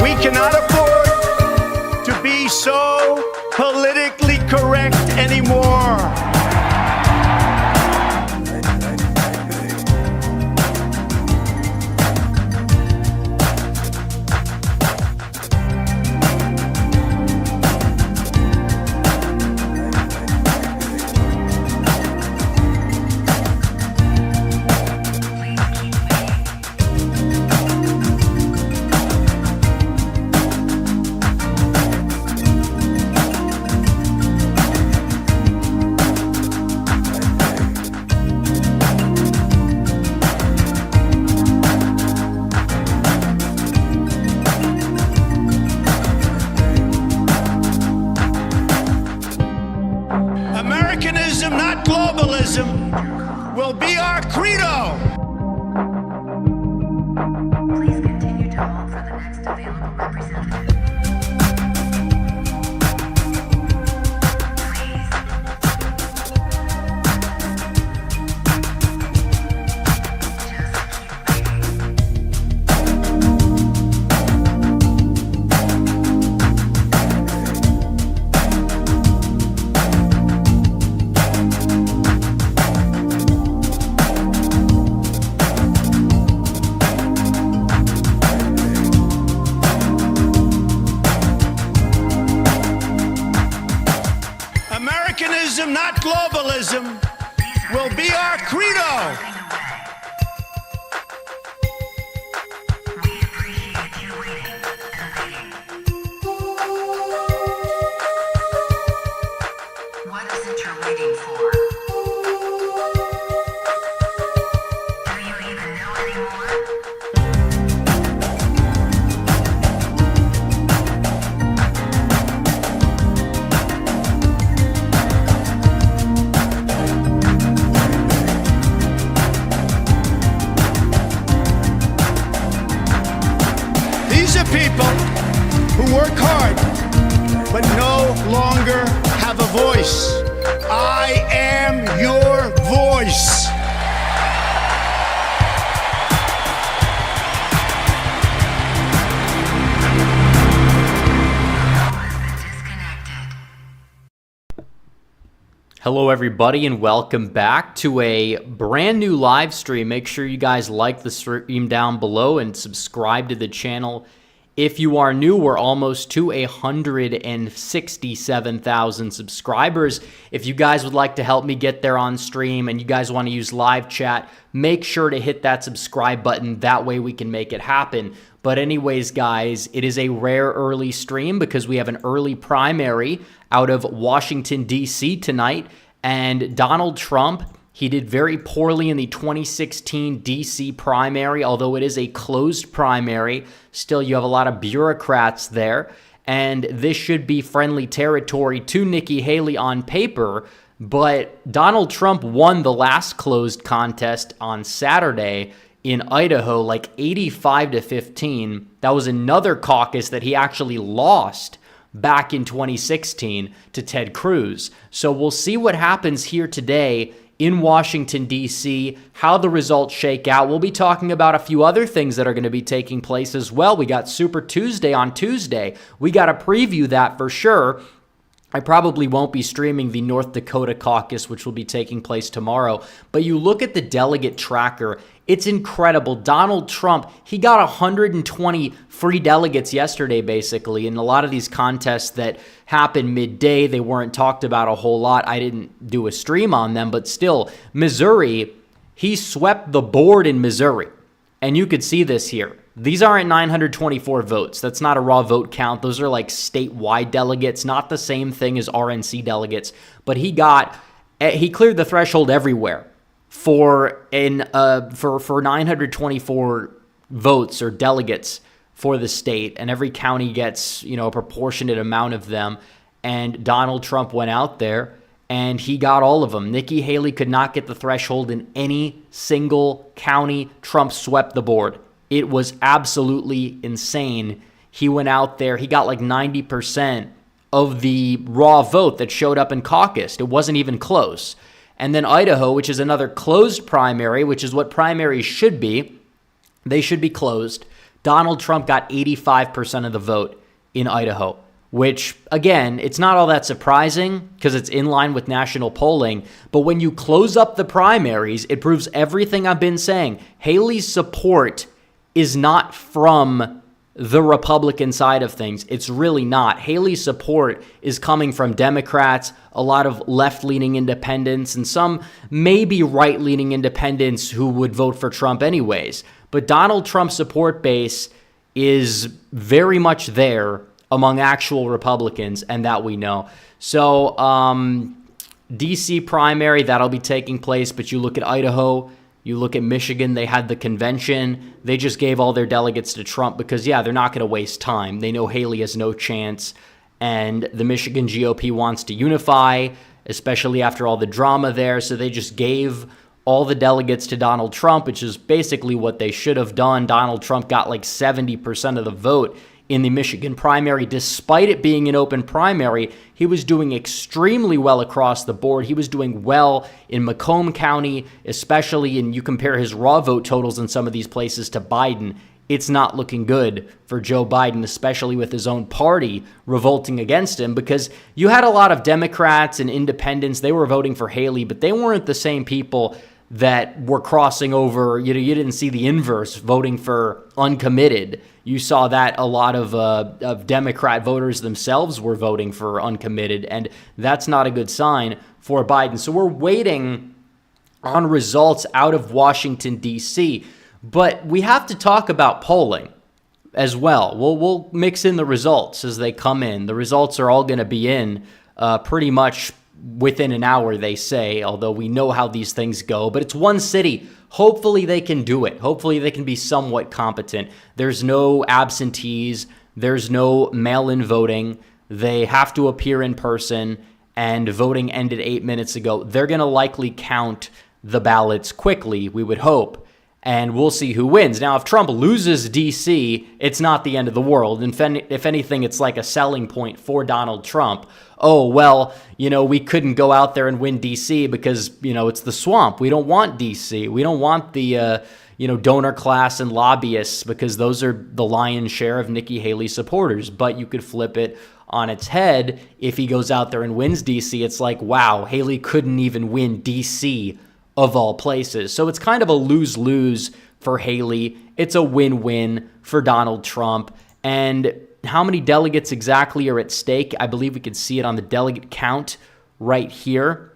We cannot afford to be so politically correct anymore. Americanism, not globalism, will be our credo. Please continue to hold for the next available representative. Americanism, not globalism, will be our credo. We appreciate you waiting and waiting. What is it you're waiting for? Do you even know anymore? These are people who work hard but no longer have a voice. I am your voice. Hello everybody and welcome back to a brand new live stream. Make sure you guys like the stream down below and subscribe to the channel. If you are new, we're almost to 167,000 subscribers. If you guys would like to help me get there on stream and you guys want to use live chat, make sure to hit that subscribe button. That way we can make it happen. But anyways, guys, it is a rare early stream because we have an early primary out of Washington, D.C. tonight. And Donald Trump, he did very poorly in the 2016 D.C. primary, although it is a closed primary. Still, you have a lot of bureaucrats there. And this should be friendly territory to Nikki Haley on paper. But Donald Trump won the last closed contest on Saturday in Idaho, like 85-15. That was another caucus that he actually lost back in 2016 to Ted Cruz. So we'll see what happens here today in Washington, D.C., how the results shake out. We'll be talking about a few other things that are going to be taking place as well. We got Super Tuesday on Tuesday. We got to preview that for sure. I probably won't be streaming the North Dakota caucus, which will be taking place tomorrow. But you look at the delegate tracker, it's incredible. Donald Trump, he got 120 free delegates yesterday, basically. In a lot of these contests that happened midday, they weren't talked about a whole lot. I didn't do a stream on them, but still, Missouri, he swept the board in Missouri. And you could see this here. These aren't 924 votes. That's not a raw vote count. Those are like statewide delegates, not the same thing as RNC delegates. But he cleared the threshold everywhere for 924 votes or delegates for the state, and every county gets, a proportionate amount of them. And Donald Trump went out there and he got all of them. Nikki Haley could not get the threshold in any single county. Trump swept the board. It was absolutely insane. He went out there, he got like 90% of the raw vote that showed up in caucus. It wasn't even close. And then Idaho, which is another closed primary, which is what primaries should be. They should be closed. Donald Trump got 85% of the vote in Idaho, which, again, it's not all that surprising because it's in line with national polling. But when you close up the primaries, it proves everything I've been saying. Haley's support is not from the Republican side of things. It's really not. Haley's support is coming from Democrats, a lot of left-leaning independents, and some maybe right-leaning independents who would vote for Trump anyways. But Donald Trump's support base is very much there among actual Republicans, and that we know. So, D.C. primary, that'll be taking place, but you look at Idaho, you look at Michigan, they had the convention. They just gave all their delegates to Trump because, yeah, they're not going to waste time. They know Haley has no chance, and the Michigan GOP wants to unify, especially after all the drama there, so they just gave all the delegates to Donald Trump, which is basically what they should have done. Donald Trump got like 70% of the vote in the Michigan primary. Despite it being an open primary, he was doing extremely well across the board. He was doing well in Macomb County, especially, and you compare his raw vote totals in some of these places to Biden, it's not looking good for Joe Biden, especially with his own party revolting against him, because you had a lot of Democrats and independents. They were voting for Haley, but they weren't the same people that were crossing over. You didn't see the inverse, voting for uncommitted. You saw that a lot of Democrat voters themselves were voting for uncommitted, and that's not a good sign for Biden. So we're waiting on results out of Washington, D.C., but we have to talk about polling as well. We'll mix in the results as they come in. The results are all going to be in pretty much within an hour, they say, although we know how these things go. But it's one city. Hopefully they can do it. Hopefully they can be somewhat competent. There's no absentees. There's no mail-in voting. They have to appear in person, and voting ended 8 minutes ago. They're going to likely count the ballots quickly, we would hope, and we'll see who wins. Now, if Trump loses D.C., it's not the end of the world. If anything, it's like a selling point for Donald Trump. Oh, well, we couldn't go out there and win D.C. because, it's the swamp. We don't want D.C. We don't want the, donor class and lobbyists, because those are the lion's share of Nikki Haley supporters. But you could flip it on its head. If he goes out there and wins D.C., it's like, wow, Haley couldn't even win D.C. of all places. So it's kind of a lose-lose for Haley. It's a win-win for Donald Trump. And how many delegates exactly are at stake? I believe we can see it on the delegate count right here.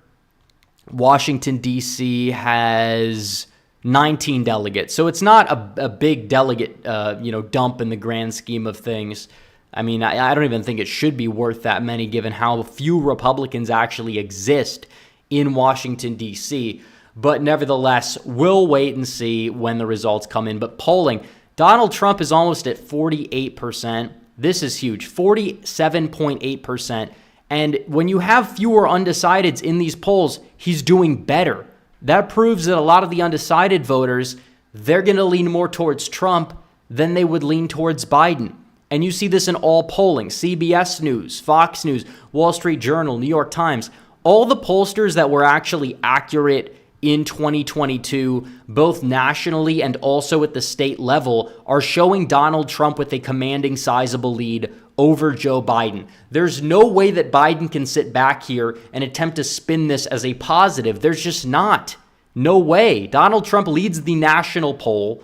Washington, D.C. has 19 delegates. So it's not a big delegate, dump in the grand scheme of things. I mean, I don't even think it should be worth that many, given how few Republicans actually exist in Washington, D.C., but nevertheless, we'll wait and see when the results come in. But polling, Donald Trump is almost at 48%. This is huge, 47.8%. And when you have fewer undecideds in these polls, he's doing better. That proves that a lot of the undecided voters, they're going to lean more towards Trump than they would lean towards Biden. And you see this in all polling, CBS News, Fox News, Wall Street Journal, New York Times. All the pollsters that were actually accurate in 2022, both nationally and also at the state level, are showing Donald Trump with a commanding, sizable lead over Joe Biden. There's no way that Biden can sit back here and attempt to spin this as a positive. There's just not. No way. Donald Trump leads the national polling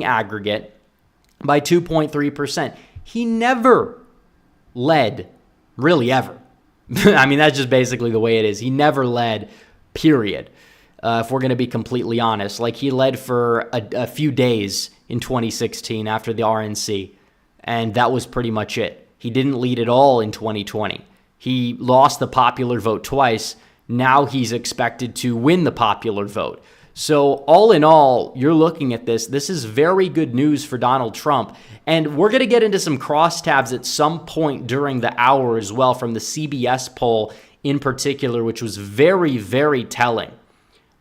aggregate by 2.3%. He never led, really ever. I mean, that's just basically the way it is. He never led, period. If we're going to be completely honest, like he led for a few days in 2016 after the RNC, and that was pretty much it. He didn't lead at all in 2020. He lost the popular vote twice. Now he's expected to win the popular vote. So all in all, you're looking at this. This is very good news for Donald Trump. And we're going to get into some crosstabs at some point during the hour as well from the CBS poll in particular, which was very, very telling.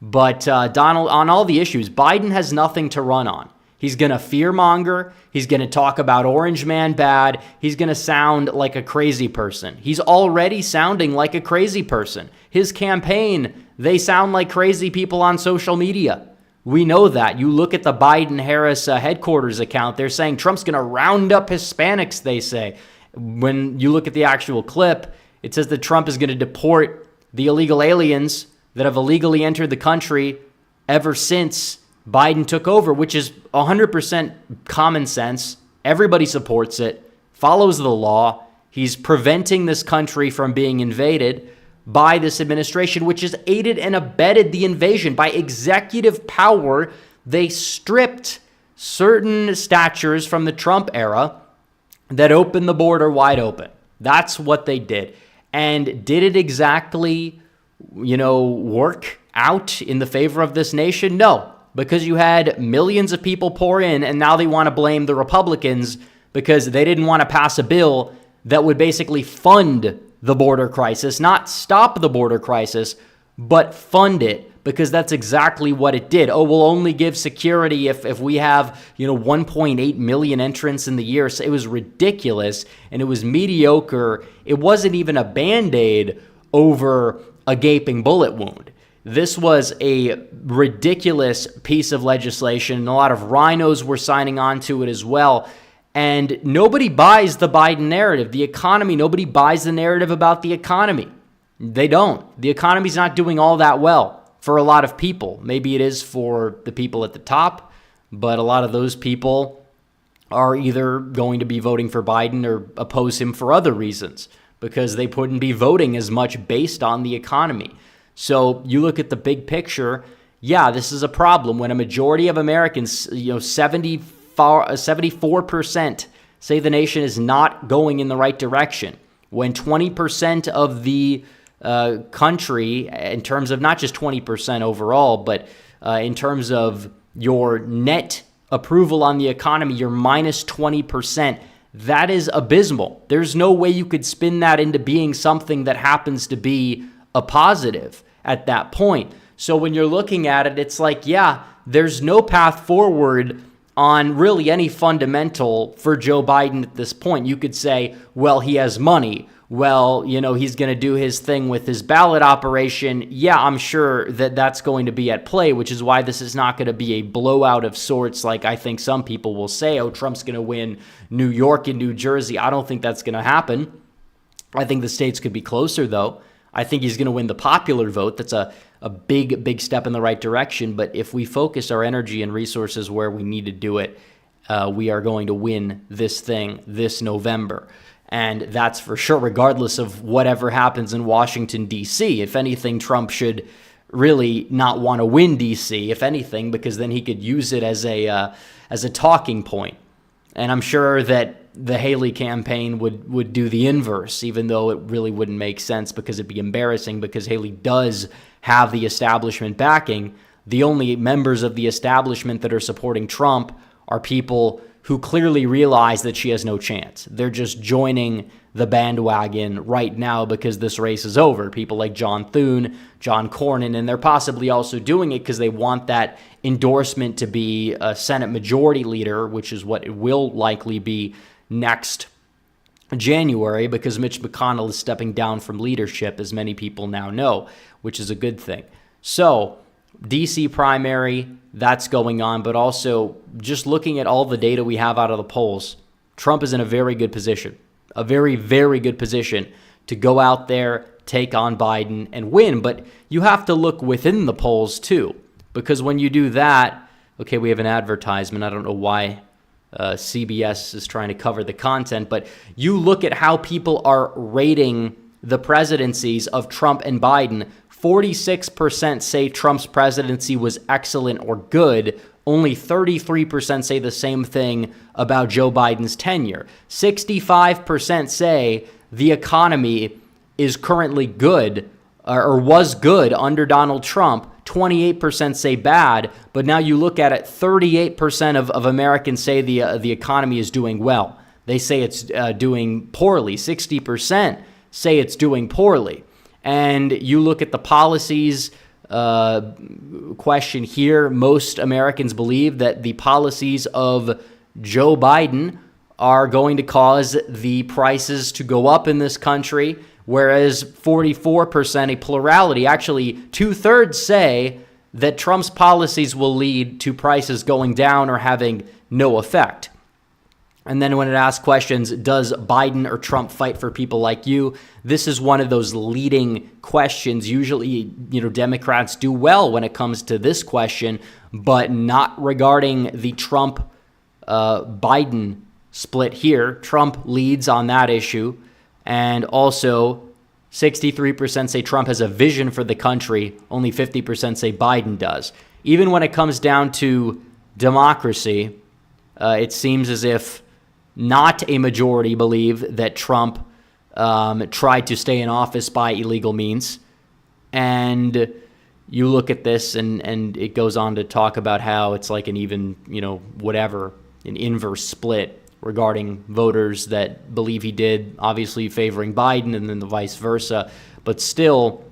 But Donald, on all the issues, Biden has nothing to run on. He's going to fearmonger. He's going to talk about Orange Man bad. He's going to sound like a crazy person. He's already sounding like a crazy person. His campaign, they sound like crazy people on social media. We know that. You look at the Biden-Harris headquarters account, they're saying Trump's going to round up Hispanics, they say. When you look at the actual clip, it says that Trump is going to deport the illegal aliens that have illegally entered the country ever since Biden took over, which is 100% common sense. Everybody supports it, follows the law. He's preventing this country from being invaded by this administration, which has aided and abetted the invasion. By executive power, they stripped certain statures from the Trump era that opened the border wide open. That's what they did. And did it exactly, work out in the favor of this nation? No, because you had millions of people pour in, and now they want to blame the Republicans because they didn't want to pass a bill that would basically fund the border crisis, not stop the border crisis, but fund it, because that's exactly what it did. Oh, we'll only give security if we have, 1.8 million entrants in the year. So it was ridiculous, and it was mediocre. It wasn't even a Band-Aid over a gaping bullet wound. This was a ridiculous piece of legislation, and a lot of rhinos were signing on to it as well. And nobody buys the Biden narrative. The economy, nobody buys the narrative about the economy. They don't. The economy's not doing all that well for a lot of people. Maybe it is for the people at the top, but a lot of those people are either going to be voting for Biden or oppose him for other reasons, because they wouldn't be voting as much based on the economy. So you look at the big picture, yeah, this is a problem when a majority of Americans, 74% say the nation is not going in the right direction. When 20% of the country, in terms of not just 20% overall, but in terms of your net approval on the economy, you're minus 20%. That is abysmal. There's no way you could spin that into being something that happens to be a positive at that point. So when you're looking at it, it's like, yeah, there's no path forward on really any fundamental for Joe Biden at this point. You could say, well, he has money. Well, he's going to do his thing with his ballot operation. Yeah, I'm sure that that's going to be at play, which is why this is not going to be a blowout of sorts like I think some people will say, oh, Trump's going to win New York and New Jersey. I don't think that's going to happen. I think the states could be closer, though. I think he's going to win the popular vote. That's a big, big step in the right direction. But if we focus our energy and resources where we need to do it, we are going to win this thing this November. And that's for sure, regardless of whatever happens in Washington, D.C. If anything, Trump should really not want to win D.C., if anything, because then he could use it as a talking point. And I'm sure that the Haley campaign would do the inverse, even though it really wouldn't make sense because it'd be embarrassing, because Haley does have the establishment backing. The only members of the establishment that are supporting Trump are people who clearly realize that she has no chance. They're just joining the bandwagon right now because this race is over. People like John Thune, John Cornyn, and they're possibly also doing it because they want that endorsement to be a Senate Majority Leader, which is what it will likely be next January, because Mitch McConnell is stepping down from leadership, as many people now know, which is a good thing. So, DC primary, that's going on, but also just looking at all the data we have out of the polls, Trump is in a very good position, a very, very good position to go out there, take on Biden, and win. But you have to look within the polls too, because when you do that, okay, we have an advertisement. I don't know why CBS is trying to cover the content, but you look at how people are rating the presidencies of Trump and Biden. 46% say Trump's presidency was excellent or good. Only 33% say the same thing about Joe Biden's tenure. 65% say the economy is currently good or was good under Donald Trump. 28% say bad, but now you look at it, 38% of Americans say the economy is doing well. They say it's doing poorly. 60% say it's doing poorly. And you look at the policies question here, most Americans believe that the policies of Joe Biden are going to cause the prices to go up in this country, whereas 44%, a plurality, actually 2/3 say that Trump's policies will lead to prices going down or having no effect. And then when it asks questions, does Biden or Trump fight for people like you? This is one of those leading questions. Usually, Democrats do well when it comes to this question, but not regarding the Trump-Biden split here. Trump leads on that issue. And also, 63% say Trump has a vision for the country. Only 50% say Biden does. Even when it comes down to democracy, it seems as if not a majority believe that Trump tried to stay in office by illegal means. And you look at this and it goes on to talk about how it's like an even, an inverse split regarding voters that believe he did, obviously favoring Biden, and then the vice versa. But still,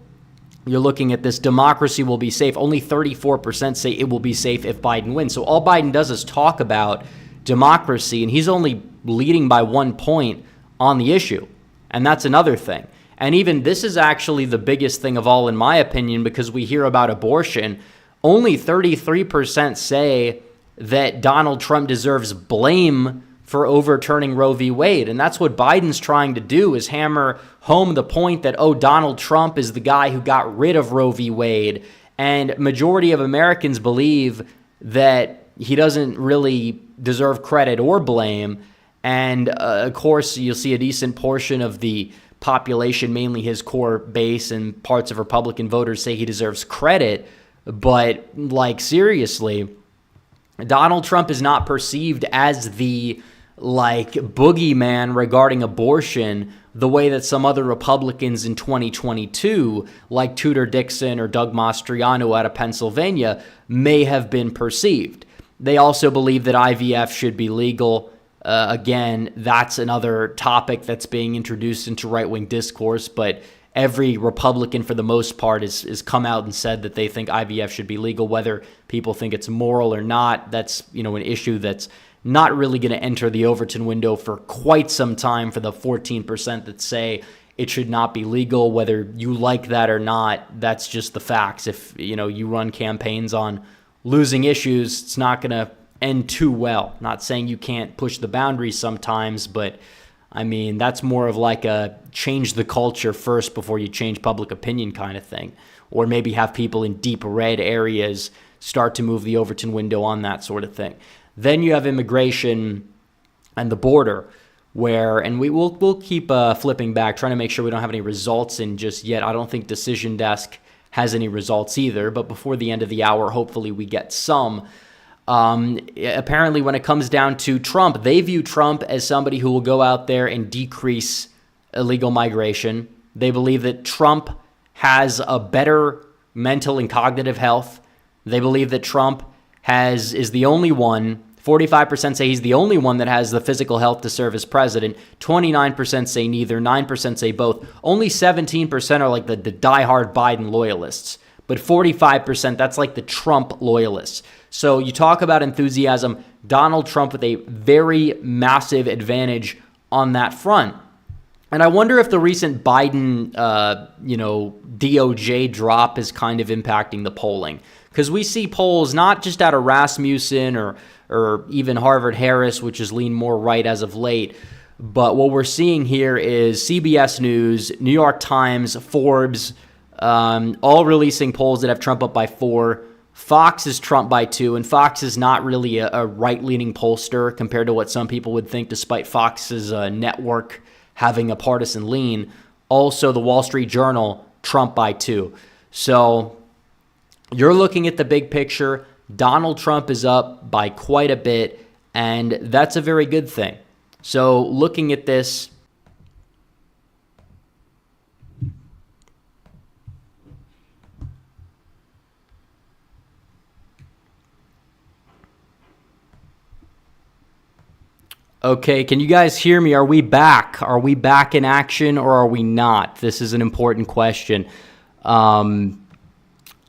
you're looking at this, democracy will be safe. Only 34% say it will be safe if Biden wins. So all Biden does is talk about democracy, and he's only leading by 1 point on the issue. And that's another thing. And even this is actually the biggest thing of all, in my opinion, because we hear about abortion. Only 33% say that Donald Trump deserves blame for overturning Roe v. Wade. And that's what Biden's trying to do, is hammer home the point that, Donald Trump is the guy who got rid of Roe v. Wade. And majority of Americans believe that he doesn't really deserve credit or blame. And of course, you'll see a decent portion of the population, mainly his core base and parts of Republican voters, say he deserves credit. But seriously, Donald Trump is not perceived as the boogeyman regarding abortion the way that some other Republicans in 2022, like Tudor Dixon or Doug Mastriano out of Pennsylvania, may have been perceived. They also believe that IVF should be legal. Again, that's another topic that's being introduced into right-wing discourse, but every Republican, for the most part, has come out and said that they think IVF should be legal. Whether people think it's moral or not, that's an issue that's not really going to enter the Overton window for quite some time for the 14% that say it should not be legal. Whether you like that or not, that's just the facts. If you run campaigns on losing issues, it's not going to end too well. Not saying you can't push the boundaries sometimes, but that's more of a change the culture first before you change public opinion kind of thing. Or maybe have people in deep red areas start to move the Overton window on that sort of thing. Then you have immigration and the border, and we'll keep flipping back, trying to make sure we don't have any results in just yet. I don't think Decision Desk has any results either, but before the end of the hour, hopefully we get some. Apparently, when it comes down to Trump, they view Trump as somebody who will go out there and decrease illegal migration. They believe that Trump has a better mental and cognitive health. They believe that Trump is the only one. 45% say he's the only one that has the physical health to serve as president. 29% say neither. 9% say both. Only 17% are the diehard Biden loyalists. But 45%, that's the Trump loyalists. So you talk about enthusiasm, Donald Trump with a very massive advantage on that front. And I wonder if the recent Biden, DOJ drop is kind of impacting the polling. Because we see polls not just out of Rasmussen or even Harvard-Harris, which has leaned more right as of late, but what we're seeing here is CBS News, New York Times, Forbes, all releasing polls that have Trump up by 4. Fox is Trump by 2, and Fox is not really a right-leaning pollster compared to what some people would think, despite Fox's network having a partisan lean. Also, the Wall Street Journal, Trump by 2. So you're looking at the big picture. Donald Trump is up by quite a bit, and that's a very good thing. So looking at this, okay, can you guys hear me? Are we back? Are we back in action or are we not? This is an important question.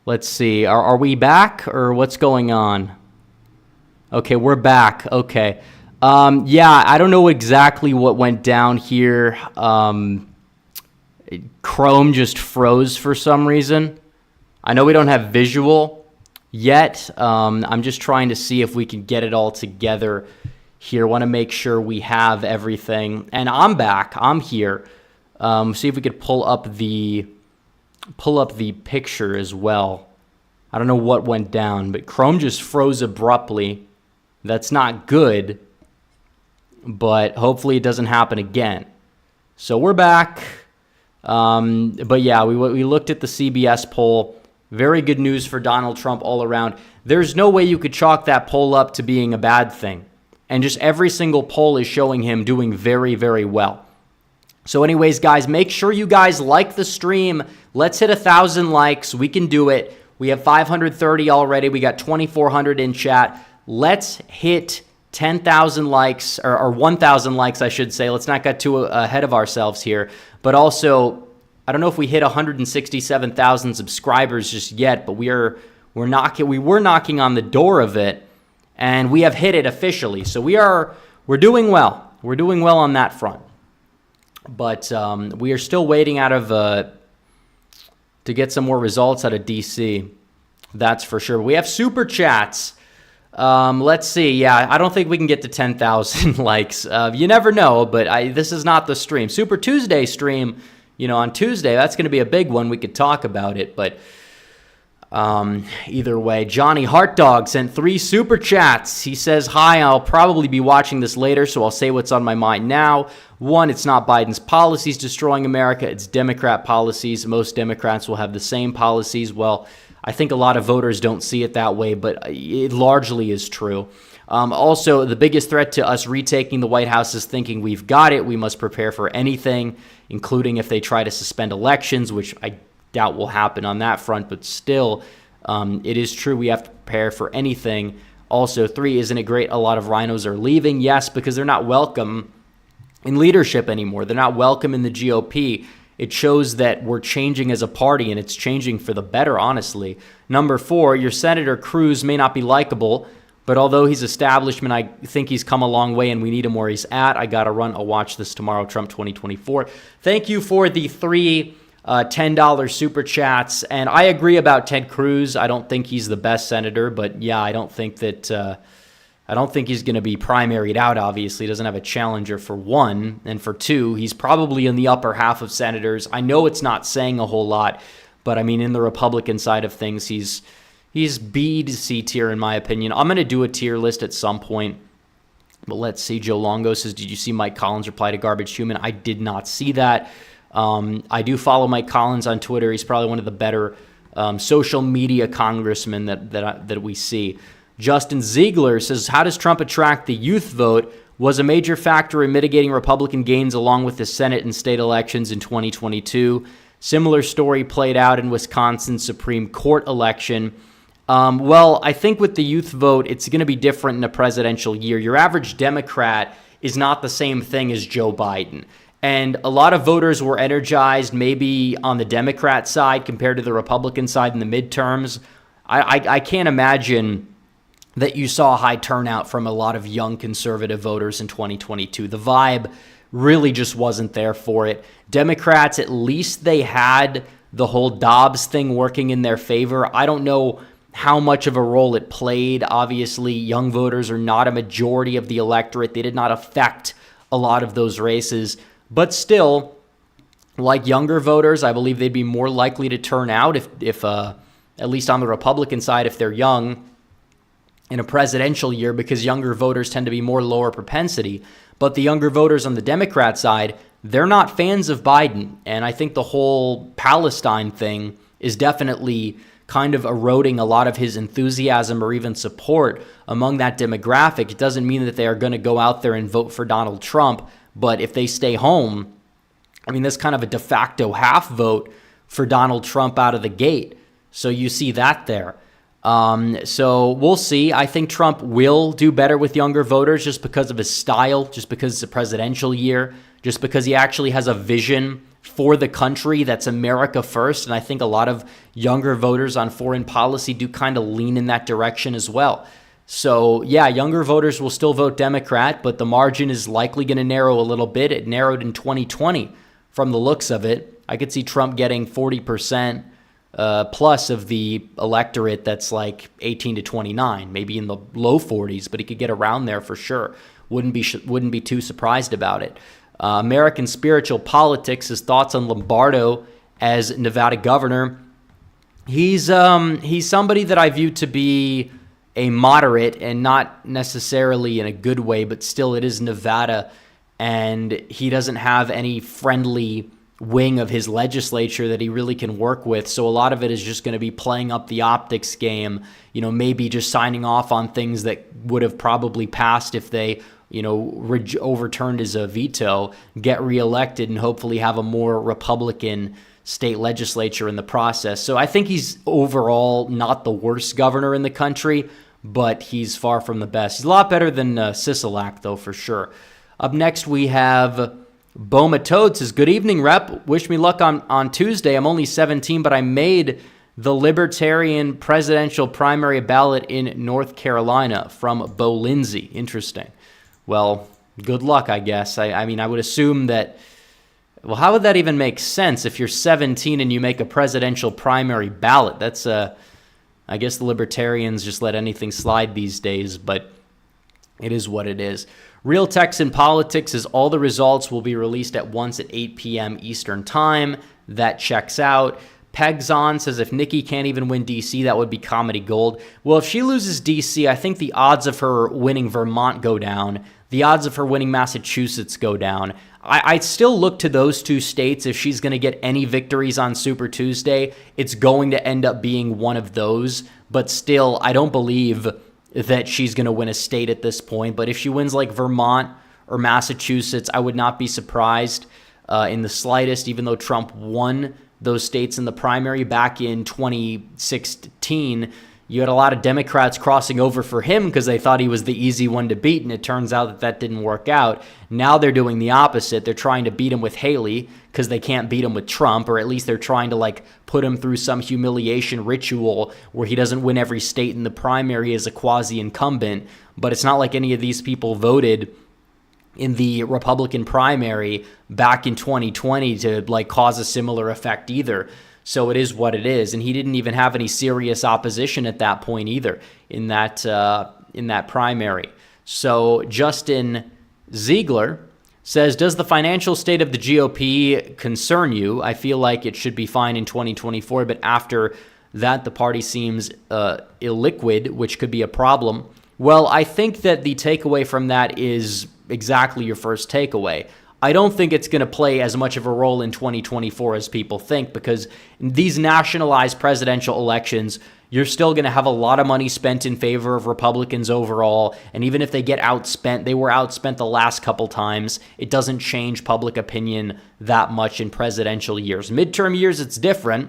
Let's see. Are we back or what's going on? Okay, we're back. Okay. Yeah, I don't know exactly what went down here. Chrome just froze for some reason. I know we don't have visual, yet. I'm just trying to see if we can get it all together here. Want to make sure we have everything. And I'm back. I'm here. See if we could pull up the picture as well. I don't know what went down, but Chrome just froze abruptly. That's not good, but hopefully it doesn't happen again. So we're back. But yeah, we looked at the CBS poll. Very good news for Donald Trump all around. There's no way you could chalk that poll up to being a bad thing. And just every single poll is showing him doing very, very well. So anyways, guys, make sure you guys like the stream. Let's hit 1,000 likes. We can do it. We have 530 already. We got 2,400 in chat. Let's hit 10,000 likes, or 1,000 likes, I should say. Let's not get too ahead of ourselves here. But also, I don't know if we hit 167,000 subscribers just yet, but we're knocking on the door of it, and we have hit it officially. So we're doing well. We're doing well on that front. But we are still waiting to get some more results out of DC. That's for sure. We have super chats. Let's see. Yeah, I don't think we can get to 10,000 likes. You never know, but this is not the stream. Super Tuesday stream, on Tuesday, that's going to be a big one. We could talk about it, but either way. Johnny Heartdog sent 3 super chats. He says, hi, I'll probably be watching this later, so I'll say what's on my mind now. 1, it's not Biden's policies destroying America. It's Democrat policies. Most Democrats will have the same policies. Well, I think a lot of voters don't see it that way, but it largely is true. Also, the biggest threat to us retaking the White House is thinking we've got it. We must prepare for anything, including if they try to suspend elections, which I doubt will happen on that front, but still, it is true we have to prepare for anything. Also, 3, isn't it great a lot of rhinos are leaving? Yes, because they're not welcome in leadership anymore. They're not welcome in the GOP. It shows that we're changing as a party, and it's changing for the better, honestly. Number 4, your Senator Cruz may not be likable, but although he's establishment, I think he's come a long way, and we need him where he's at. I got to run. I'll watch this tomorrow, Trump 2024. Thank you for the 3 $10 super chats. And I agree about Ted Cruz. I don't think he's the best senator, but yeah, I don't think he's going to be primaried out, obviously. He doesn't have a challenger, for 1. And for 2, he's probably in the upper half of senators. I know it's not saying a whole lot, but I mean, in the Republican side of things, he's B to C tier, in my opinion. I'm going to do a tier list at some point. But let's see. Joe Longo says, did you see Mike Collins reply to Garbage Human? I did not see that. I do follow Mike Collins on Twitter. He's probably one of the better social media congressmen that we see. Justin Ziegler says, how does Trump attract the youth vote? Was a major factor in mitigating Republican gains along with the Senate and state elections in 2022. Similar story played out in Wisconsin's Supreme Court election. Well, I think with the youth vote, it's going to be different in a presidential year. Your average Democrat is not the same thing as Joe Biden. And a lot of voters were energized maybe on the Democrat side compared to the Republican side in the midterms. I can't imagine that you saw a high turnout from a lot of young conservative voters in 2022. The vibe really just wasn't there for it. Democrats, at least they had the whole Dobbs thing working in their favor. I don't know how much of a role it played. Obviously, young voters are not a majority of the electorate. They did not affect a lot of those races. But still, like younger voters, I believe they'd be more likely to turn out if at least on the Republican side, if they're young in a presidential year, because younger voters tend to be more lower propensity. But the younger voters on the Democrat side, they're not fans of Biden. And I think the whole Palestine thing is definitely kind of eroding a lot of his enthusiasm or even support among that demographic. It doesn't mean that they are going to go out there and vote for Donald Trump. But if they stay home, I mean, that's kind of a de facto half vote for Donald Trump out of the gate. So you see that there. So we'll see. I think Trump will do better with younger voters just because of his style, just because it's a presidential year, just because he actually has a vision for the country that's America first. And I think a lot of younger voters on foreign policy do kind of lean in that direction as well. So, yeah, younger voters will still vote Democrat, but the margin is likely going to narrow a little bit. It narrowed in 2020 from the looks of it. I could see Trump getting 40%, plus of the electorate that's like 18 to 29, maybe in the low 40s, but he could get around there for sure. Wouldn't be too surprised about it. American Spiritual Politics, his thoughts on Lombardo as Nevada governor. He's somebody that I view to be a moderate, and not necessarily in a good way, but still it is Nevada, and he doesn't have any friendly wing of his legislature that he really can work with. So a lot of it is just going to be playing up the optics game, maybe just signing off on things that would have probably passed if they, overturned his veto, get reelected, and hopefully have a more Republican state legislature in the process. So I think he's overall not the worst governor in the country, but he's far from the best. He's a lot better than Sisolak, though, for sure. Up next, we have Boma Toad says, good evening, Rep. Wish me luck on Tuesday. I'm only 17, but I made the Libertarian presidential primary ballot in North Carolina from Bo Lindsay. Interesting. Well, good luck, I guess. I mean, I would assume that, well, how would that even make sense if you're 17 and you make a presidential primary ballot? That's, I guess the Libertarians just let anything slide these days, but it is what it is. Real Texan Politics is all the results will be released at once at 8 p.m. Eastern Time. That checks out. Pegzon says if Nikki can't even win D.C., that would be comedy gold. Well, if she loses D.C., I think the odds of her winning Vermont go down. The odds of her winning Massachusetts go down. I'd still look to those two states. If she's going to get any victories on Super Tuesday, it's going to end up being one of those. But still, I don't believe that she's going to win a state at this point. But if she wins like Vermont or Massachusetts, I would not be surprised in the slightest, even though Trump won those states in the primary back in 2016. You had a lot of Democrats crossing over for him because they thought he was the easy one to beat, and it turns out that didn't work out. Now they're doing the opposite. They're trying to beat him with Haley because they can't beat him with Trump, or at least they're trying to put him through some humiliation ritual where he doesn't win every state in the primary as a quasi-incumbent. But it's not like any of these people voted in the Republican primary back in 2020 to cause a similar effect either. So it is what it is, and he didn't even have any serious opposition at that point either in that primary. So Justin Ziegler says, does the financial state of the GOP concern you? I feel like it should be fine in 2024, but after that, the party seems illiquid, which could be a problem. Well, I think that the takeaway from that is exactly your first takeaway. I don't think it's going to play as much of a role in 2024 as people think, because in these nationalized presidential elections, you're still going to have a lot of money spent in favor of Republicans overall. And even if they get outspent, they were outspent the last couple times. It doesn't change public opinion that much in presidential years. Midterm years, it's different,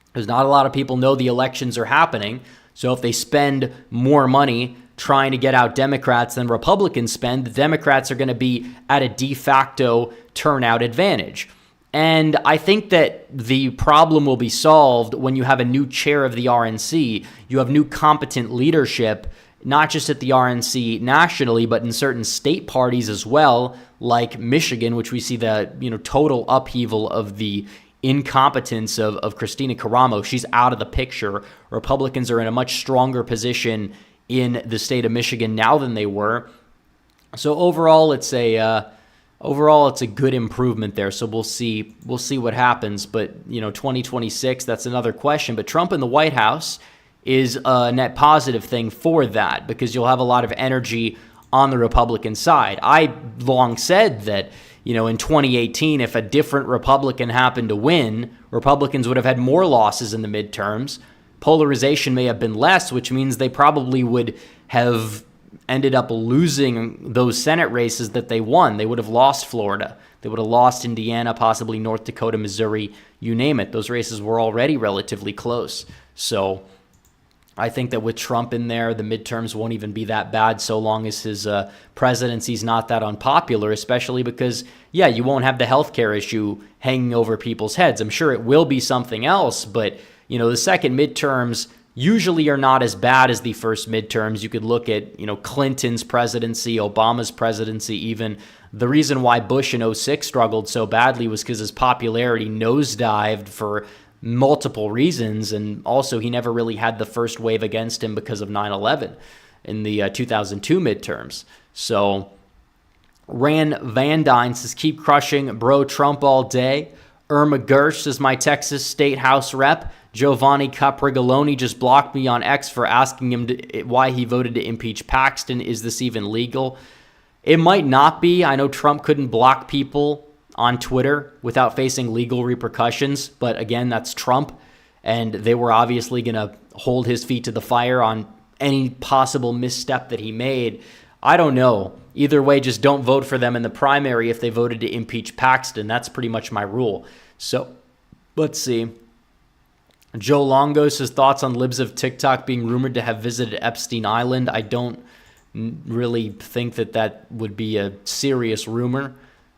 because not a lot of people know the elections are happening. So if they spend more money trying to get out Democrats than Republicans spend, the Democrats are going to be at a de facto turnout advantage. And I think that the problem will be solved when you have a new chair of the RNC. You have new competent leadership, not just at the RNC nationally, but in certain state parties as well, like Michigan, which we see the total upheaval of the incompetence of Christina Caramo. She's out of the picture. Republicans are in a much stronger position in the state of Michigan now than they were. So overall, it's a good improvement there. So we'll see what happens. But 2026, that's another question. But Trump in the White House is a net positive thing for that, because you'll have a lot of energy on the Republican side. I long said that in 2018, if a different Republican happened to win, Republicans would have had more losses in the midterms. Polarization may have been less, which means they probably would have ended up losing those Senate races that they won. They would have lost Florida. They would have lost Indiana, possibly North Dakota, Missouri, you name it. Those races were already relatively close. So I think that with Trump in there, the midterms won't even be that bad so long as his presidency's not that unpopular, especially because, you won't have the healthcare issue hanging over people's heads. I'm sure it will be something else, but the second midterms usually are not as bad as the first midterms. You could look at, Clinton's presidency, Obama's presidency even. The reason why Bush in 2006 struggled so badly was because his popularity nosedived for multiple reasons. And also, he never really had the first wave against him because of 9/11 in the 2002 midterms. So Ran Van Dyne says, keep crushing bro Trump all day. Irma Gersh is my Texas State House rep. Giovanni Caprigoloni just blocked me on X for asking him why he voted to impeach Paxton. Is this even legal? It might not be. I know Trump couldn't block people on Twitter without facing legal repercussions, but again, that's Trump, and they were obviously going to hold his feet to the fire on any possible misstep that he made. I don't know. Either way, just don't vote for them in the primary if they voted to impeach Paxton. That's pretty much my rule. So, let's see. Joe Longo says, thoughts on libs of TikTok being rumored to have visited Epstein Island. I don't really think that would be a serious rumor.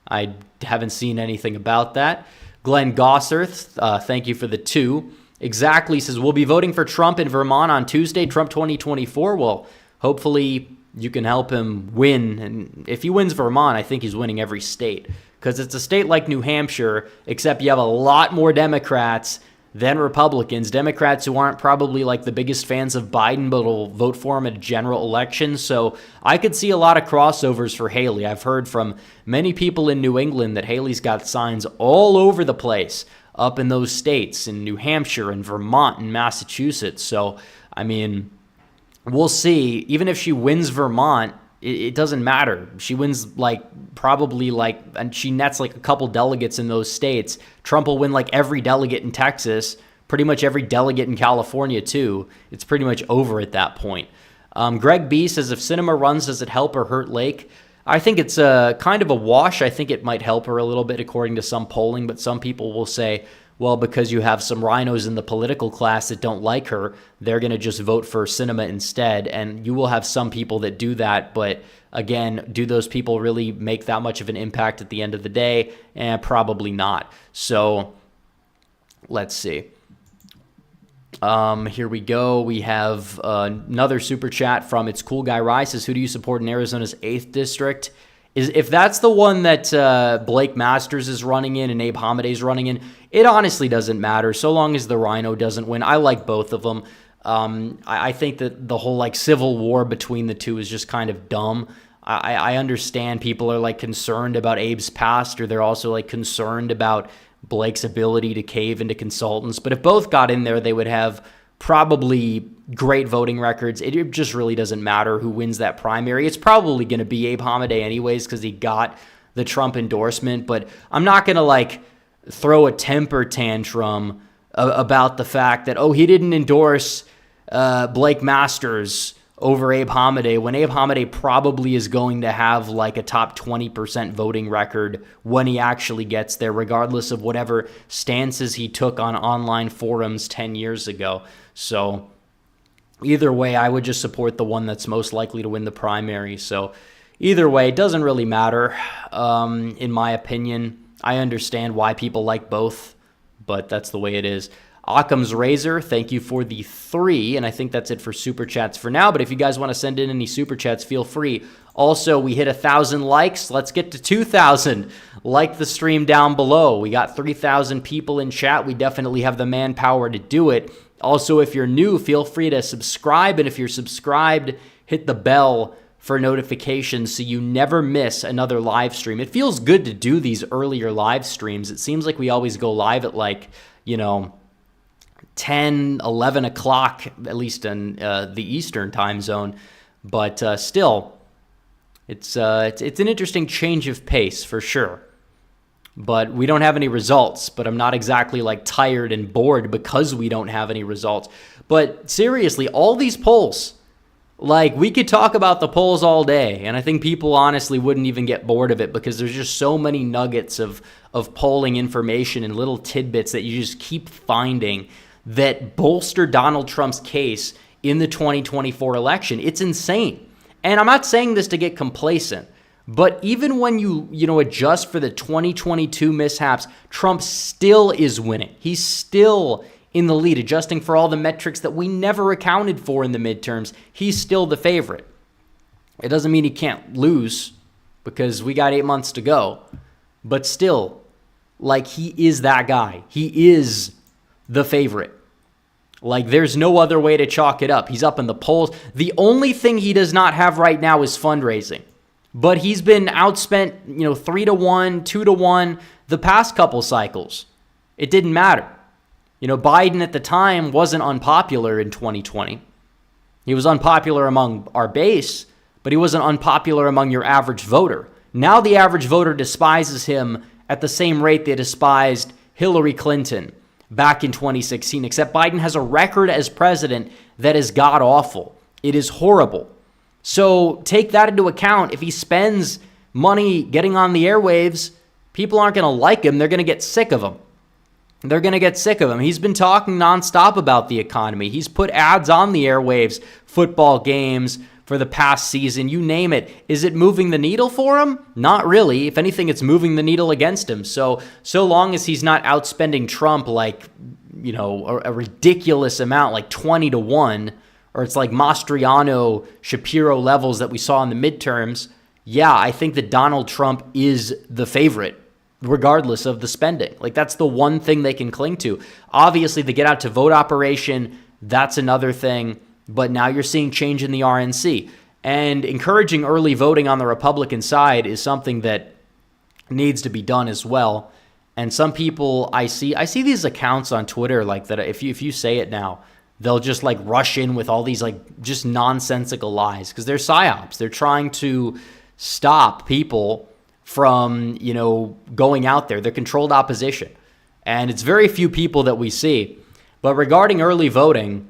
I haven't seen anything about that. Glenn Gosserth, thank you for the 2. Exactly says, we'll be voting for Trump in Vermont on Tuesday, Trump 2024. Well, hopefully you can help him win. And if he wins Vermont, I think he's winning every state. Because it's a state like New Hampshire, except you have a lot more Democrats than Republicans. Democrats who aren't probably like the biggest fans of Biden, but will vote for him at a general election. So I could see a lot of crossovers for Haley. I've heard from many people in New England that Haley's got signs all over the place up in those states, in New Hampshire and Vermont and Massachusetts. So, I mean, we'll see. Even if she wins Vermont, it doesn't matter. She wins and she nets like a couple delegates in those states. Trump will win like every delegate in Texas, pretty much every delegate in California too. It's pretty much over at that point. Greg B says, if Sinema runs, does it help or hurt Lake? I think it's a kind of a wash. I think it might help her a little bit according to some polling, but some people will say, well, because you have some rhinos in the political class that don't like her, they're going to just vote for Sinema instead. And you will have some people that do that. But again, do those people really make that much of an impact at the end of the day? Probably not. So let's see. Here we go. We have another super chat from It's Cool Guy Rice. Says, who do you support in Arizona's 8th district? If that's the one that Blake Masters is running in and Abe Hamadeh is running in, it honestly doesn't matter so long as the Rhino doesn't win. I like both of them. I think that the whole like civil war between the two is just kind of dumb. I understand people are like concerned about Abe's past, or they're also like concerned about Blake's ability to cave into consultants. But if both got in there, they would have probably great voting records. It just really doesn't matter who wins that primary. It's probably going to be Abe Hamadeh anyways because he got the Trump endorsement. But I'm not going to like throw a temper tantrum about the fact that, he didn't endorse Blake Masters over Abe Hamadeh when Abe Hamadeh probably is going to have like a top 20% voting record when he actually gets there, regardless of whatever stances he took on online forums 10 years ago. So either way, I would just support the one that's most likely to win the primary. So either way, it doesn't really matter, in my opinion. I understand why people like both, but that's the way it is. Occam's Razor, thank you for the 3, and I think that's it for Super Chats for now, but if you guys want to send in any Super Chats, feel free. Also, we hit 1,000 likes. Let's get to 2,000. Like the stream down below. We got 3,000 people in chat. We definitely have the manpower to do it. Also, if you're new, feel free to subscribe, and if you're subscribed, hit the bell for notifications so you never miss another live stream. It feels good to do these earlier live streams. It seems like we always go live at 10, 11 o'clock, at least in the Eastern time zone. But still, it's an interesting change of pace for sure. But we don't have any results, but I'm not exactly tired and bored because we don't have any results. But seriously, all these polls, we could talk about the polls all day, and I think people honestly wouldn't even get bored of it because there's just so many nuggets of polling information and little tidbits that you just keep finding that bolster Donald Trump's case in the 2024 election. It's insane. And I'm not saying this to get complacent, but even when you adjust for the 2022 mishaps, Trump still is winning. He's still in the lead, adjusting for all the metrics that we never accounted for in the midterms. He's still the favorite. It doesn't mean he can't lose because we got 8 months to go, but still, he is that guy. He is the favorite. Like, there's no other way to chalk it up. He's up in the polls. The only thing he does not have right now is fundraising. But he's been outspent, 3-1, 2-1 the past couple cycles. It didn't matter. Biden at the time wasn't unpopular in 2020. He was unpopular among our base, but he wasn't unpopular among your average voter. Now the average voter despises him at the same rate they despised Hillary Clinton back in 2016, except Biden has a record as president that is god-awful. It is horrible. So take that into account. If he spends money getting on the airwaves, people aren't going to like him. They're going to get sick of him. They're going to get sick of him. He's been talking nonstop about the economy. He's put ads on the airwaves, football games for the past season, you name it. Is it moving the needle for him? Not really. If anything, it's moving the needle against him. So long as he's not outspending Trump like, a ridiculous amount, like 20-1, or it's like Mastriano, Shapiro levels that we saw in the midterms, yeah, I think that Donald Trump is the favorite, regardless of the spending. Like, that's the one thing they can cling to. Obviously, the get out to vote operation, that's another thing. But now you're seeing change in the RNC. And encouraging early voting on the Republican side is something that needs to be done as well. And some people I see these accounts on Twitter like that. If you say it now, they'll just like rush in with all these like just nonsensical lies because they're psyops. They're trying to stop people from, going out there. They're controlled opposition. And it's very few people that we see. But regarding early voting,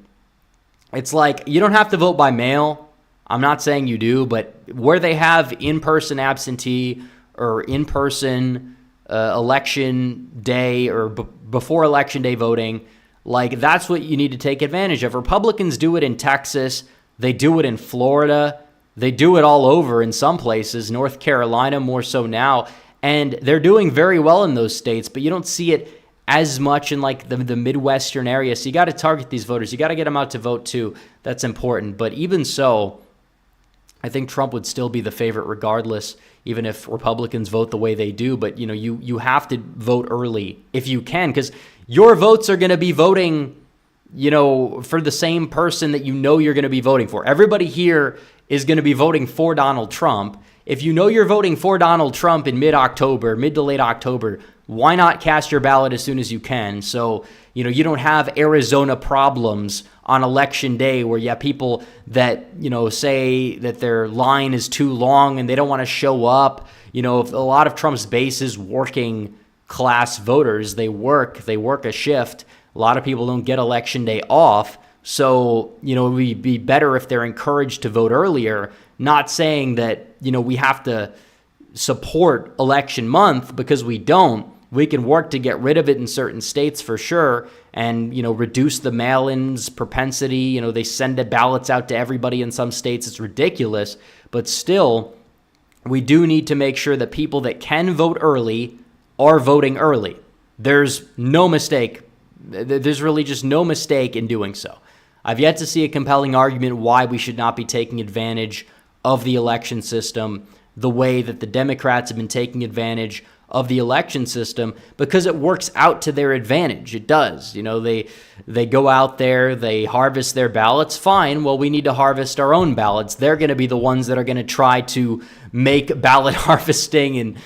it's like you don't have to vote by mail. I'm not saying you do, but where they have in-person absentee or in-person election day or before election day voting, like that's what you need to take advantage of. Republicans do it in Texas. They do it in Florida. They do it all over in some places, North Carolina more so now. And they're doing very well in those states, but you don't see it as much in like the Midwestern area. So you got to target these voters. You got to get them out to vote too. That's important. But even so, I think Trump would still be the favorite regardless, even if Republicans vote the way they do. But, you have to vote early if you can, because your votes are going to be voting, for the same person that you're going to be voting for. Everybody here is going to be voting for Donald Trump. If you're voting for Donald Trump in mid to late October, why not cast your ballot as soon as you can? So, you don't have Arizona problems on election day where you have people that, say that their line is too long and they don't want to show up. If a lot of Trump's base is working class voters, they work a shift. A lot of people don't get election day off. So, it would be better if they're encouraged to vote earlier, not saying that, we have to support election month because we don't. We can work to get rid of it in certain states for sure and, reduce the mail-ins propensity. They send the ballots out to everybody in some states. It's ridiculous. But still, we do need to make sure that people that can vote early are voting early. There's no mistake. There's really just no mistake in doing so. I've yet to see a compelling argument why we should not be taking advantage of the election system the way that the Democrats have been taking advantage of the election system, because it works out to their advantage. It does. They go out there, they harvest their ballots. Fine. Well, we need to harvest our own ballots. They're going to be the ones that are going to try to make ballot harvesting and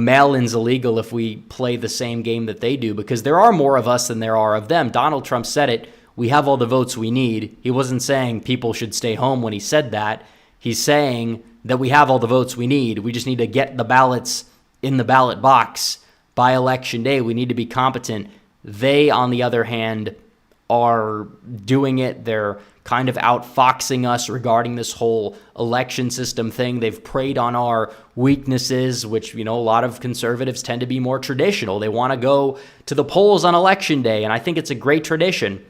mail-ins illegal if we play the same game that they do, because there are more of us than there are of them. Donald Trump said it. We have all the votes we need. He wasn't saying people should stay home when he said that. He's saying that we have all the votes we need. We just need to get the ballots in the ballot box by election day. We need to be competent. They, on the other hand, are doing it. They're kind of outfoxing us regarding this whole election system thing. They've preyed on our weaknesses, which, a lot of conservatives tend to be more traditional. They want to go to the polls on election day, and I think it's a great tradition.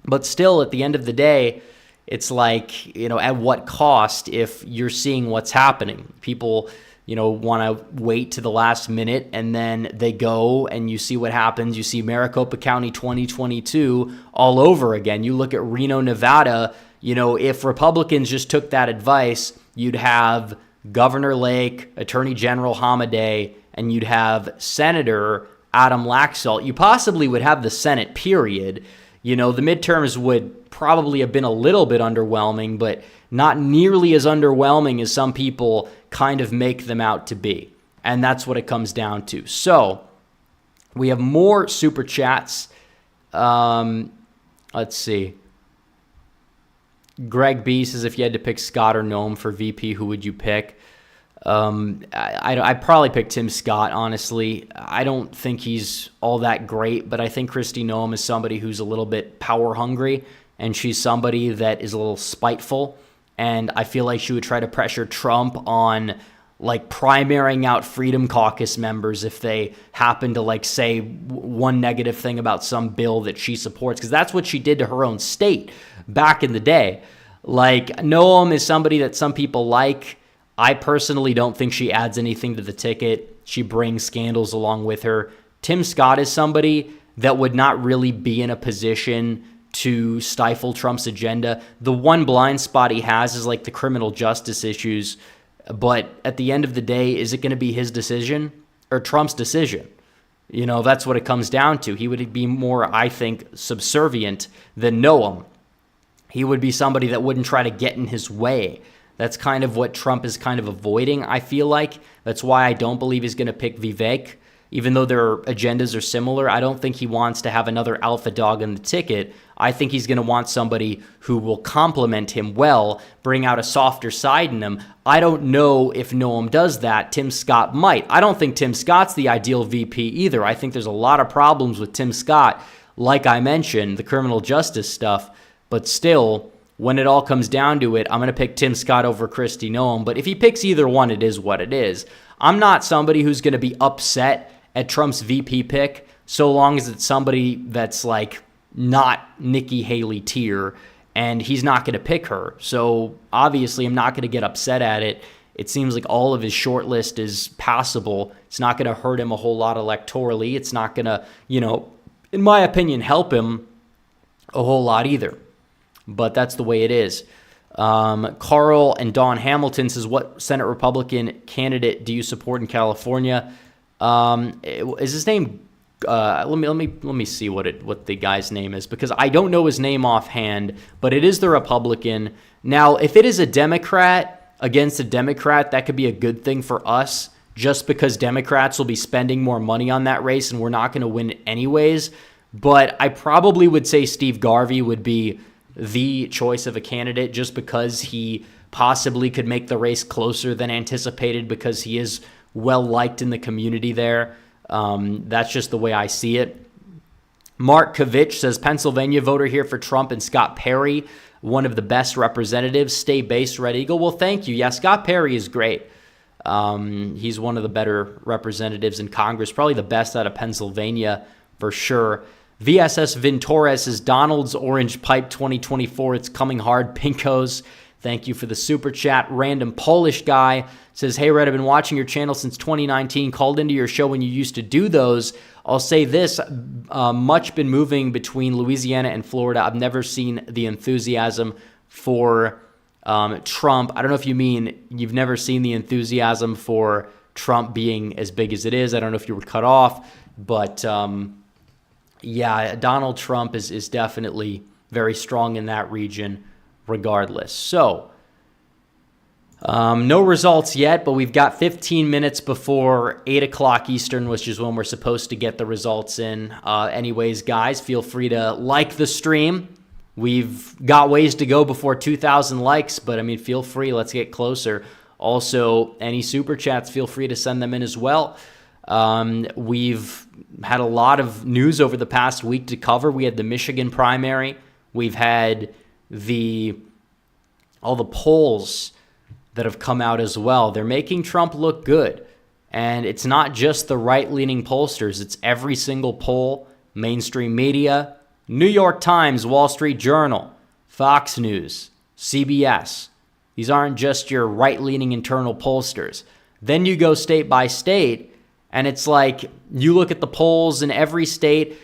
But still, at the end of the day, it's like, at what cost if you're seeing what's happening? People, want to wait to the last minute, and then they go and you see what happens. You see Maricopa County 2022 all over again. You look at Reno, Nevada, if Republicans just took that advice, you'd have Governor Lake, Attorney General Hamadeh, and you'd have Senator Adam Laxalt, you possibly would have the Senate, period. The midterms would probably have been a little bit underwhelming, but not nearly as underwhelming as some people kind of make them out to be. And that's what it comes down to. So we have more super chats. Let's see. Greg B says, if you had to pick Scott or Noam for VP, who would you pick? I'd probably pick Tim Scott, honestly. I don't think he's all that great, but I think Kristi Noem is somebody who's a little bit power hungry, and she's somebody that is a little spiteful, and I feel like she would try to pressure Trump on like primarying out Freedom Caucus members if they happen to like say one negative thing about some bill that she supports, because that's what she did to her own state back in the day. Like, Noem is somebody that some people like. I personally don't think she adds anything to the ticket. She brings scandals along with her. Tim Scott is somebody that would not really be in a position to stifle Trump's agenda. The one blind spot he has is like the criminal justice issues. But at the end of the day, is it going to be his decision or Trump's decision? That's what it comes down to. He would be more, I think, subservient than Noam. He would be somebody that wouldn't try to get in his way. That's kind of what Trump is kind of avoiding, I feel like. That's why I don't believe he's going to pick Vivek. Even though their agendas are similar, I don't think he wants to have another alpha dog in the ticket. I think he's going to want somebody who will complement him well, bring out a softer side in him. I don't know if Noam does that. Tim Scott might. I don't think Tim Scott's the ideal VP either. I think there's a lot of problems with Tim Scott, like I mentioned, the criminal justice stuff. But still, when it all comes down to it, I'm going to pick Tim Scott over Kristi Noem. But if he picks either one, it is what it is. I'm not somebody who's going to be upset at Trump's VP pick, so long as it's somebody that's like not Nikki Haley tier, and he's not going to pick her. So obviously I'm not going to get upset at it. It seems like all of his short list is passable. It's not going to hurt him a whole lot electorally. It's not going to, in my opinion, help him a whole lot either. But that's the way it is. Carl and Don Hamilton says, what Senate Republican candidate do you support in California? Is his name? Let me see what the guy's name is, because I don't know his name offhand, but it is the Republican. Now, if it is a Democrat against a Democrat, that could be a good thing for us, just because Democrats will be spending more money on that race and we're not going to win it anyways. But I probably would say Steve Garvey would be the choice of a candidate, just because he possibly could make the race closer than anticipated, because he is well liked in the community there. That's just the way I see it. Mark Kovich says, Pennsylvania voter here for Trump and Scott Perry, one of the best representatives. Stay based, Red Eagle. Well, thank you. Yeah, Scott Perry is great. He's one of the better representatives in Congress, probably the best out of Pennsylvania for sure. VSS Vintores says, Donald's Orange Pipe 2024. It's coming hard, Pinkos. Thank you for the super chat. Random Polish guy says, hey, Red, I've been watching your channel since 2019. Called into your show when you used to do those. I'll say this, much been moving between Louisiana and Florida. I've never seen the enthusiasm for Trump. I don't know if you mean you've never seen the enthusiasm for Trump being as big as it is. I don't know if you were cut off, but yeah, Donald Trump is definitely very strong in that region regardless. So, no results yet, but we've got 15 minutes before 8 o'clock Eastern, which is when we're supposed to get the results in. Anyways, guys, feel free to like the stream. We've got ways to go before 2,000 likes, but I mean, feel free. Let's get closer. Also, any super chats, feel free to send them in as well. We've had a lot of news over the past week to cover. We had the Michigan primary. We've had all the polls that have come out as well. They're making Trump look good. And it's not just the right-leaning pollsters. It's every single poll, mainstream media, New York Times, Wall Street Journal, Fox News, CBS. These aren't just your right-leaning internal pollsters. Then you go state by state, and it's like you look at the polls in every state.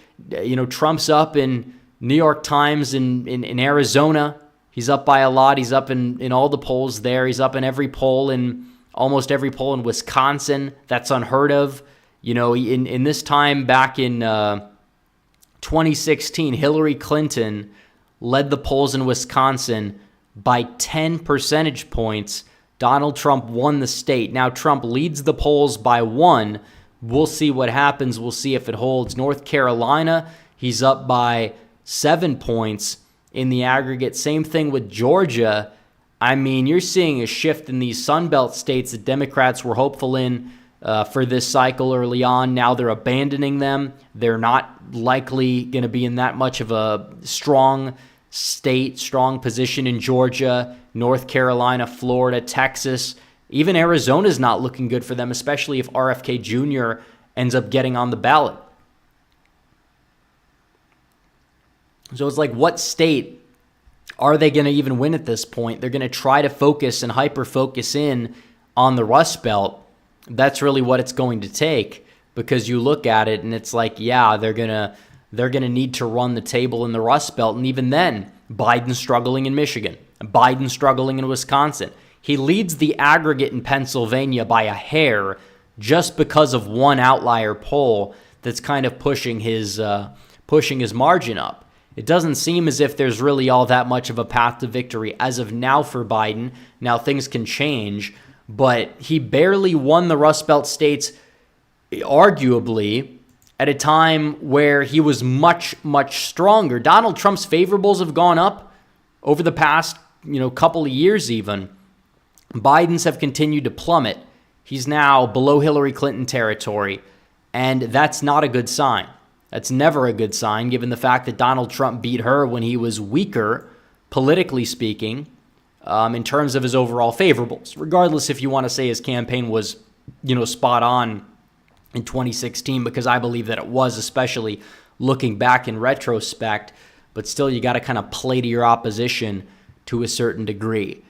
Trump's up in New York Times in Arizona. He's up by a lot. He's up in all the polls there. He's up in every poll, in almost every poll in Wisconsin. That's unheard of. You know, in this time back in 2016, Hillary Clinton led the polls in Wisconsin by 10 percentage points. Donald Trump won the state. Now Trump leads the polls by 1. We'll see what happens. We'll see if it holds. North Carolina, he's up by 7 points in the aggregate. Same thing with Georgia. I mean, you're seeing a shift in these Sun Belt states that Democrats were hopeful in for this cycle early on. Now they're abandoning them. They're not likely going to be in that much of a strong state, strong position in Georgia, North Carolina, Florida, Texas. Even Arizona's not looking good for them, especially if RFK Jr. ends up getting on the ballot. So it's like, what state are they going to even win at this point? They're going to try to focus and hyper-focus in on the Rust Belt. That's really what it's going to take, because you look at it and it's like, yeah, they're going to need to run the table in the Rust Belt. And even then, Biden's struggling in Michigan. Biden's struggling in Wisconsin. He leads the aggregate in Pennsylvania by a hair just because of one outlier poll that's kind of pushing his margin up. It doesn't seem as if there's really all that much of a path to victory as of now for Biden. Now things can change, but he barely won the Rust Belt states, arguably, at a time where he was much, much stronger. Donald Trump's favorables have gone up over the past, couple of years even. Biden's have continued to plummet. He's now below Hillary Clinton territory, and that's not a good sign. That's never a good sign, given the fact that Donald Trump beat her when he was weaker, politically speaking, in terms of his overall favorables. Regardless if you want to say his campaign was, spot on in 2016, because I believe that it was, especially looking back in retrospect. But still, you got to kind of play to your opposition to a certain degree.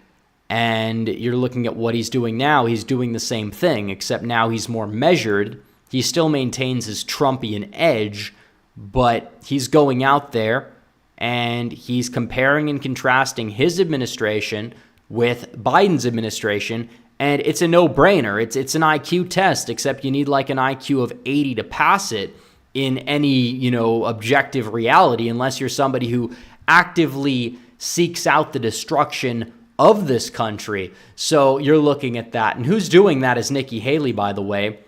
And you're looking at what he's doing now. He's doing the same thing, except now he's more measured. He still maintains his Trumpian edge, but he's going out there and he's comparing and contrasting his administration with Biden's administration. And it's a no-brainer. It's an IQ test, except you need like an IQ of 80 to pass it in any, objective reality, unless you're somebody who actively seeks out the destruction of this country. So you're looking at that. And who's doing that is Nikki Haley, by the way.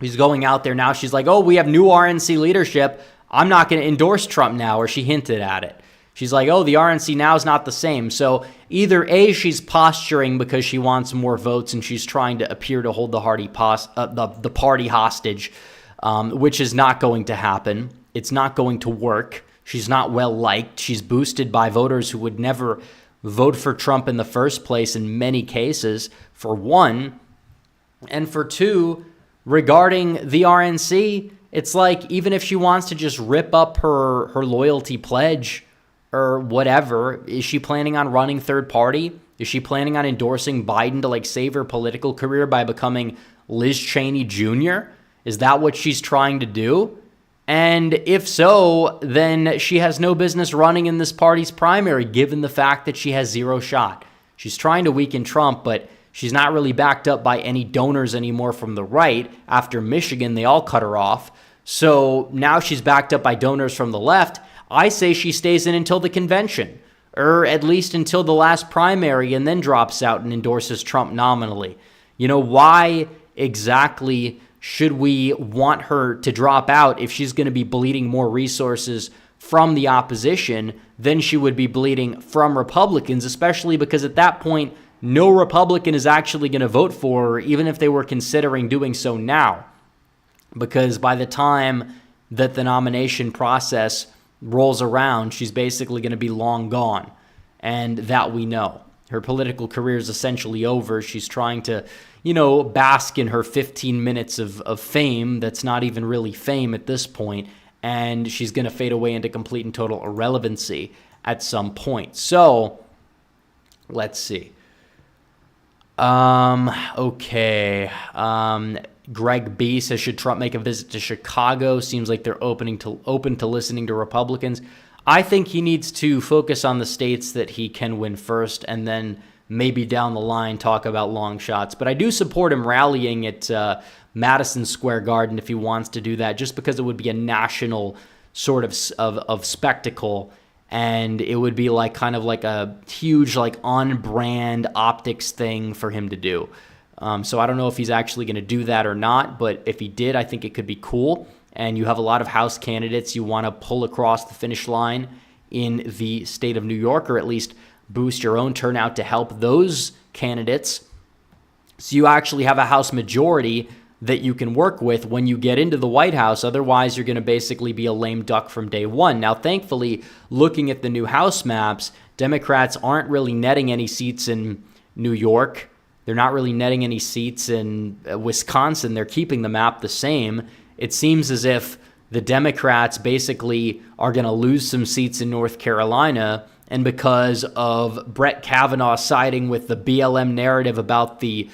Who's going out there now. She's like, oh, we have new RNC leadership. I'm not going to endorse Trump now, or she hinted at it. She's like, oh, the RNC now is not the same. So either A, she's posturing because she wants more votes and she's trying to appear to hold the party hostage, which is not going to happen. It's not going to work. She's not well liked. She's boosted by voters who would never vote for Trump in the first place in many cases, for one. And for two, regarding the RNC, it's like, even if she wants to just rip up her loyalty pledge or whatever, is she planning on running third party? Is she planning on endorsing Biden to save her political career by becoming Liz Cheney Jr.? Is that what she's trying to do? And if so, then she has no business running in this party's primary, given the fact that she has zero shot. She's trying to weaken Trump, but she's not really backed up by any donors anymore from the right. After Michigan, they all cut her off. So now she's backed up by donors from the left. I say she stays in until the convention, or at least until the last primary, and then drops out and endorses Trump nominally. Why exactly should we want her to drop out if she's going to be bleeding more resources from the opposition than she would be bleeding from Republicans, especially because at that point, no Republican is actually going to vote for her, even if they were considering doing so now. Because by the time that the nomination process rolls around, she's basically going to be long gone. And that we know. Her political career is essentially over. She's trying to, bask in her 15 minutes of fame that's not even really fame at this point. And she's going to fade away into complete and total irrelevancy at some point. So, let's see. Okay. Greg B says, should Trump make a visit to Chicago? Seems like they're open to listening to Republicans. I think he needs to focus on the states that he can win first, and then maybe down the line talk about long shots. But I do support him rallying at Madison Square Garden if he wants to do that, just because it would be a national sort of spectacle, and it would be like kind of like a huge like on-brand optics thing for him to do. So I don't know if he's actually going to do that or not, but if he did, I think it could be cool. And you have a lot of House candidates you want to pull across the finish line in the state of New York, or at least boost your own turnout to help those candidates. So you actually have a House majority that you can work with when you get into the White House. Otherwise, you're going to basically be a lame duck from day one. Now, thankfully, looking at the new House maps, Democrats aren't really netting any seats in New York. They're not really netting any seats in Wisconsin. They're keeping the map the same. It seems as if the Democrats basically are going to lose some seats in North Carolina, and because of Brett Kavanaugh siding with the BLM narrative about the,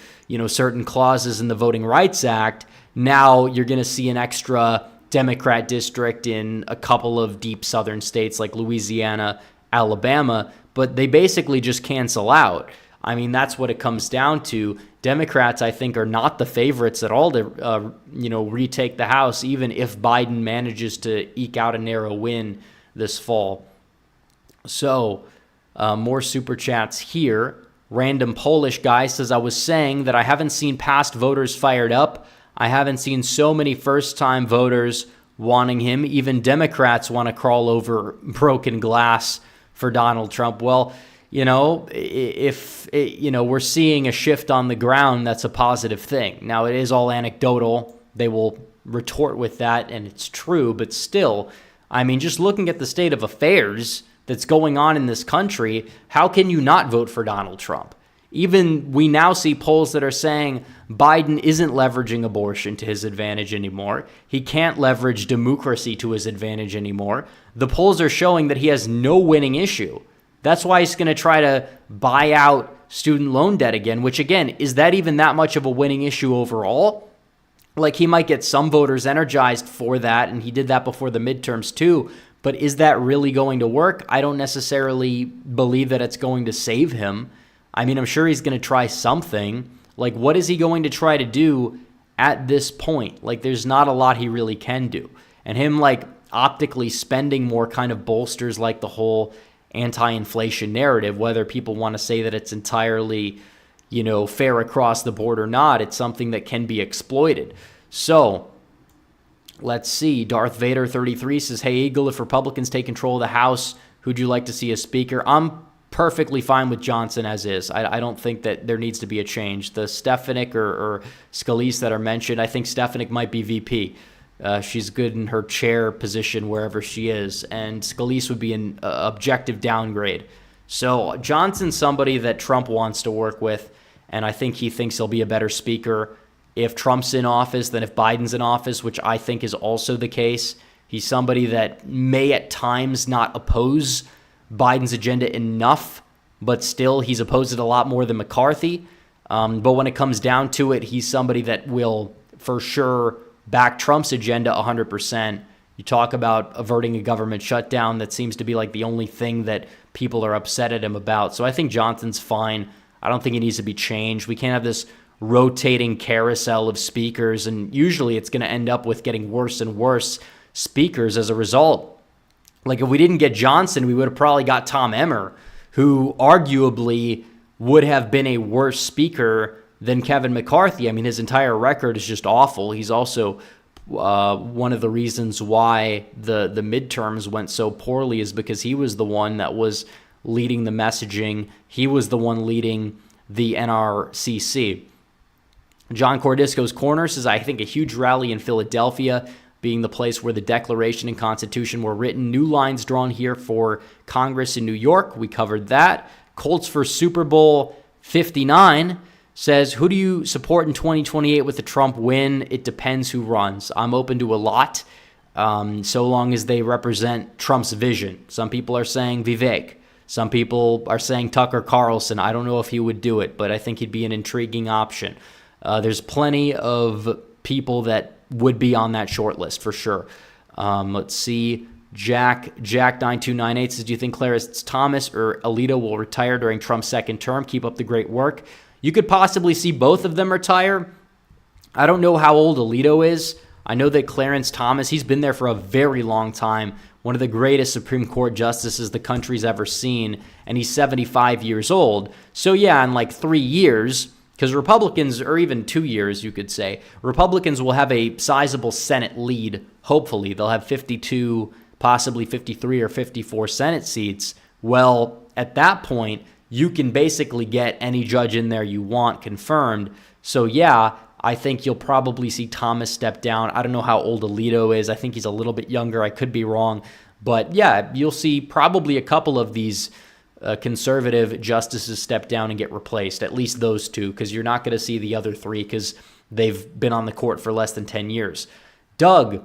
certain clauses in the Voting Rights Act, now you're going to see an extra Democrat district in a couple of deep southern states like Louisiana, Alabama, but they basically just cancel out. I mean, that's what it comes down to. Democrats, I think, are not the favorites at all to, retake the House, even if Biden manages to eke out a narrow win this fall. So, more super chats here. Random Polish guy says, I was saying that I haven't seen past voters fired up. I haven't seen so many first-time voters wanting him. Even Democrats want to crawl over broken glass for Donald Trump. Well, if we're seeing a shift on the ground, that's a positive thing. Now, it is all anecdotal. They will retort with that, and it's true. But still, I mean, just looking at the state of affairs that's going on in this country, how can you not vote for Donald Trump? Even we now see polls that are saying Biden isn't leveraging abortion to his advantage anymore. He can't leverage democracy to his advantage anymore. The polls are showing that he has no winning issue. That's why he's going to try to buy out student loan debt again, which again, is that even that much of a winning issue overall? Like, he might get some voters energized for that, and he did that before the midterms too. But is that really going to work? I don't necessarily believe that it's going to save him. I mean, I'm sure he's going to try something. Like, what is he going to try to do at this point? Like, there's not a lot he really can do. And him, like, optically spending more kind of bolsters, like, the whole anti-inflation narrative, whether people want to say that it's entirely, fair across the board or not. It's something that can be exploited. So, let's see. Darth Vader 33 says, hey, Eagle, if Republicans take control of the House, who'd you like to see as Speaker? I'm perfectly fine with Johnson as is. I don't think that there needs to be a change. The Stefanik or Scalise that are mentioned, I think Stefanik might be VP. She's good in her chair position wherever she is, and Scalise would be an objective downgrade. So Johnson's somebody that Trump wants to work with, and I think he thinks he'll be a better speaker if Trump's in office than if Biden's in office, which I think is also the case. He's somebody that may at times not oppose Biden's agenda enough, but still he's opposed it a lot more than McCarthy. But when it comes down to it, he's somebody that will for sure back Trump's agenda 100%. You talk about averting a government shutdown, that seems to be like the only thing that people are upset at him about. So I think Johnson's fine. I don't think he needs to be changed. We can't have this rotating carousel of speakers, and usually it's going to end up with getting worse and worse speakers as a result. Like, if we didn't get Johnson, we would have probably got Tom Emmer, who arguably would have been a worse speaker than Kevin McCarthy. I mean, his entire record is just awful. He's also one of the reasons why the midterms went so poorly is because he was the one that was leading the messaging. He was the one leading the NRCC. John Cordisco's Corner says, I think a huge rally in Philadelphia, being the place where the Declaration and Constitution were written. New lines drawn here for Congress in New York. We covered that. Colts for Super Bowl 59 says, who do you support in 2028 with the Trump win? It depends who runs. I'm open to a lot, so long as they represent Trump's vision. Some people are saying Vivek. Some people are saying Tucker Carlson. I don't know if he would do it, but I think he'd be an intriguing option. There's plenty of people that would be on that short list for sure. Let's see. Jack9298 says, do you think Clarence Thomas or Alito will retire during Trump's second term? Keep up the great work. You could possibly see both of them retire. I don't know how old Alito is. I know that Clarence Thomas, he's been there for a very long time, one of the greatest Supreme Court justices the country's ever seen, and he's 75 years old. So yeah, in like 3 years, because Republicans, or even 2 years, you could say, Republicans will have a sizable Senate lead. Hopefully, they'll have 52, possibly 53 or 54 Senate seats. Well, at that point, you can basically get any judge in there you want confirmed. So yeah, I think you'll probably see Thomas step down. I don't know how old Alito is. I think he's a little bit younger. I could be wrong. But yeah, you'll see probably a couple of these conservative justices step down and get replaced, at least those two, because you're not going to see the other three because they've been on the court for less than 10 years. Doug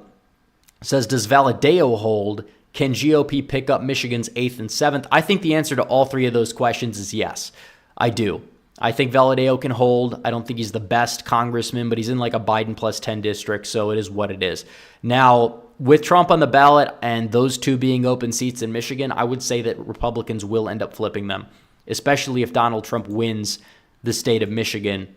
says, does Valadeo hold? Can GOP pick up Michigan's 8th and 7th? I think the answer to all three of those questions is yes. I do. I think Valadeo can hold. I don't think he's the best congressman, but he's in like a Biden plus 10 district, so it is what it is. Now, with Trump on the ballot and those two being open seats in Michigan, I would say that Republicans will end up flipping them, especially if Donald Trump wins the state of Michigan.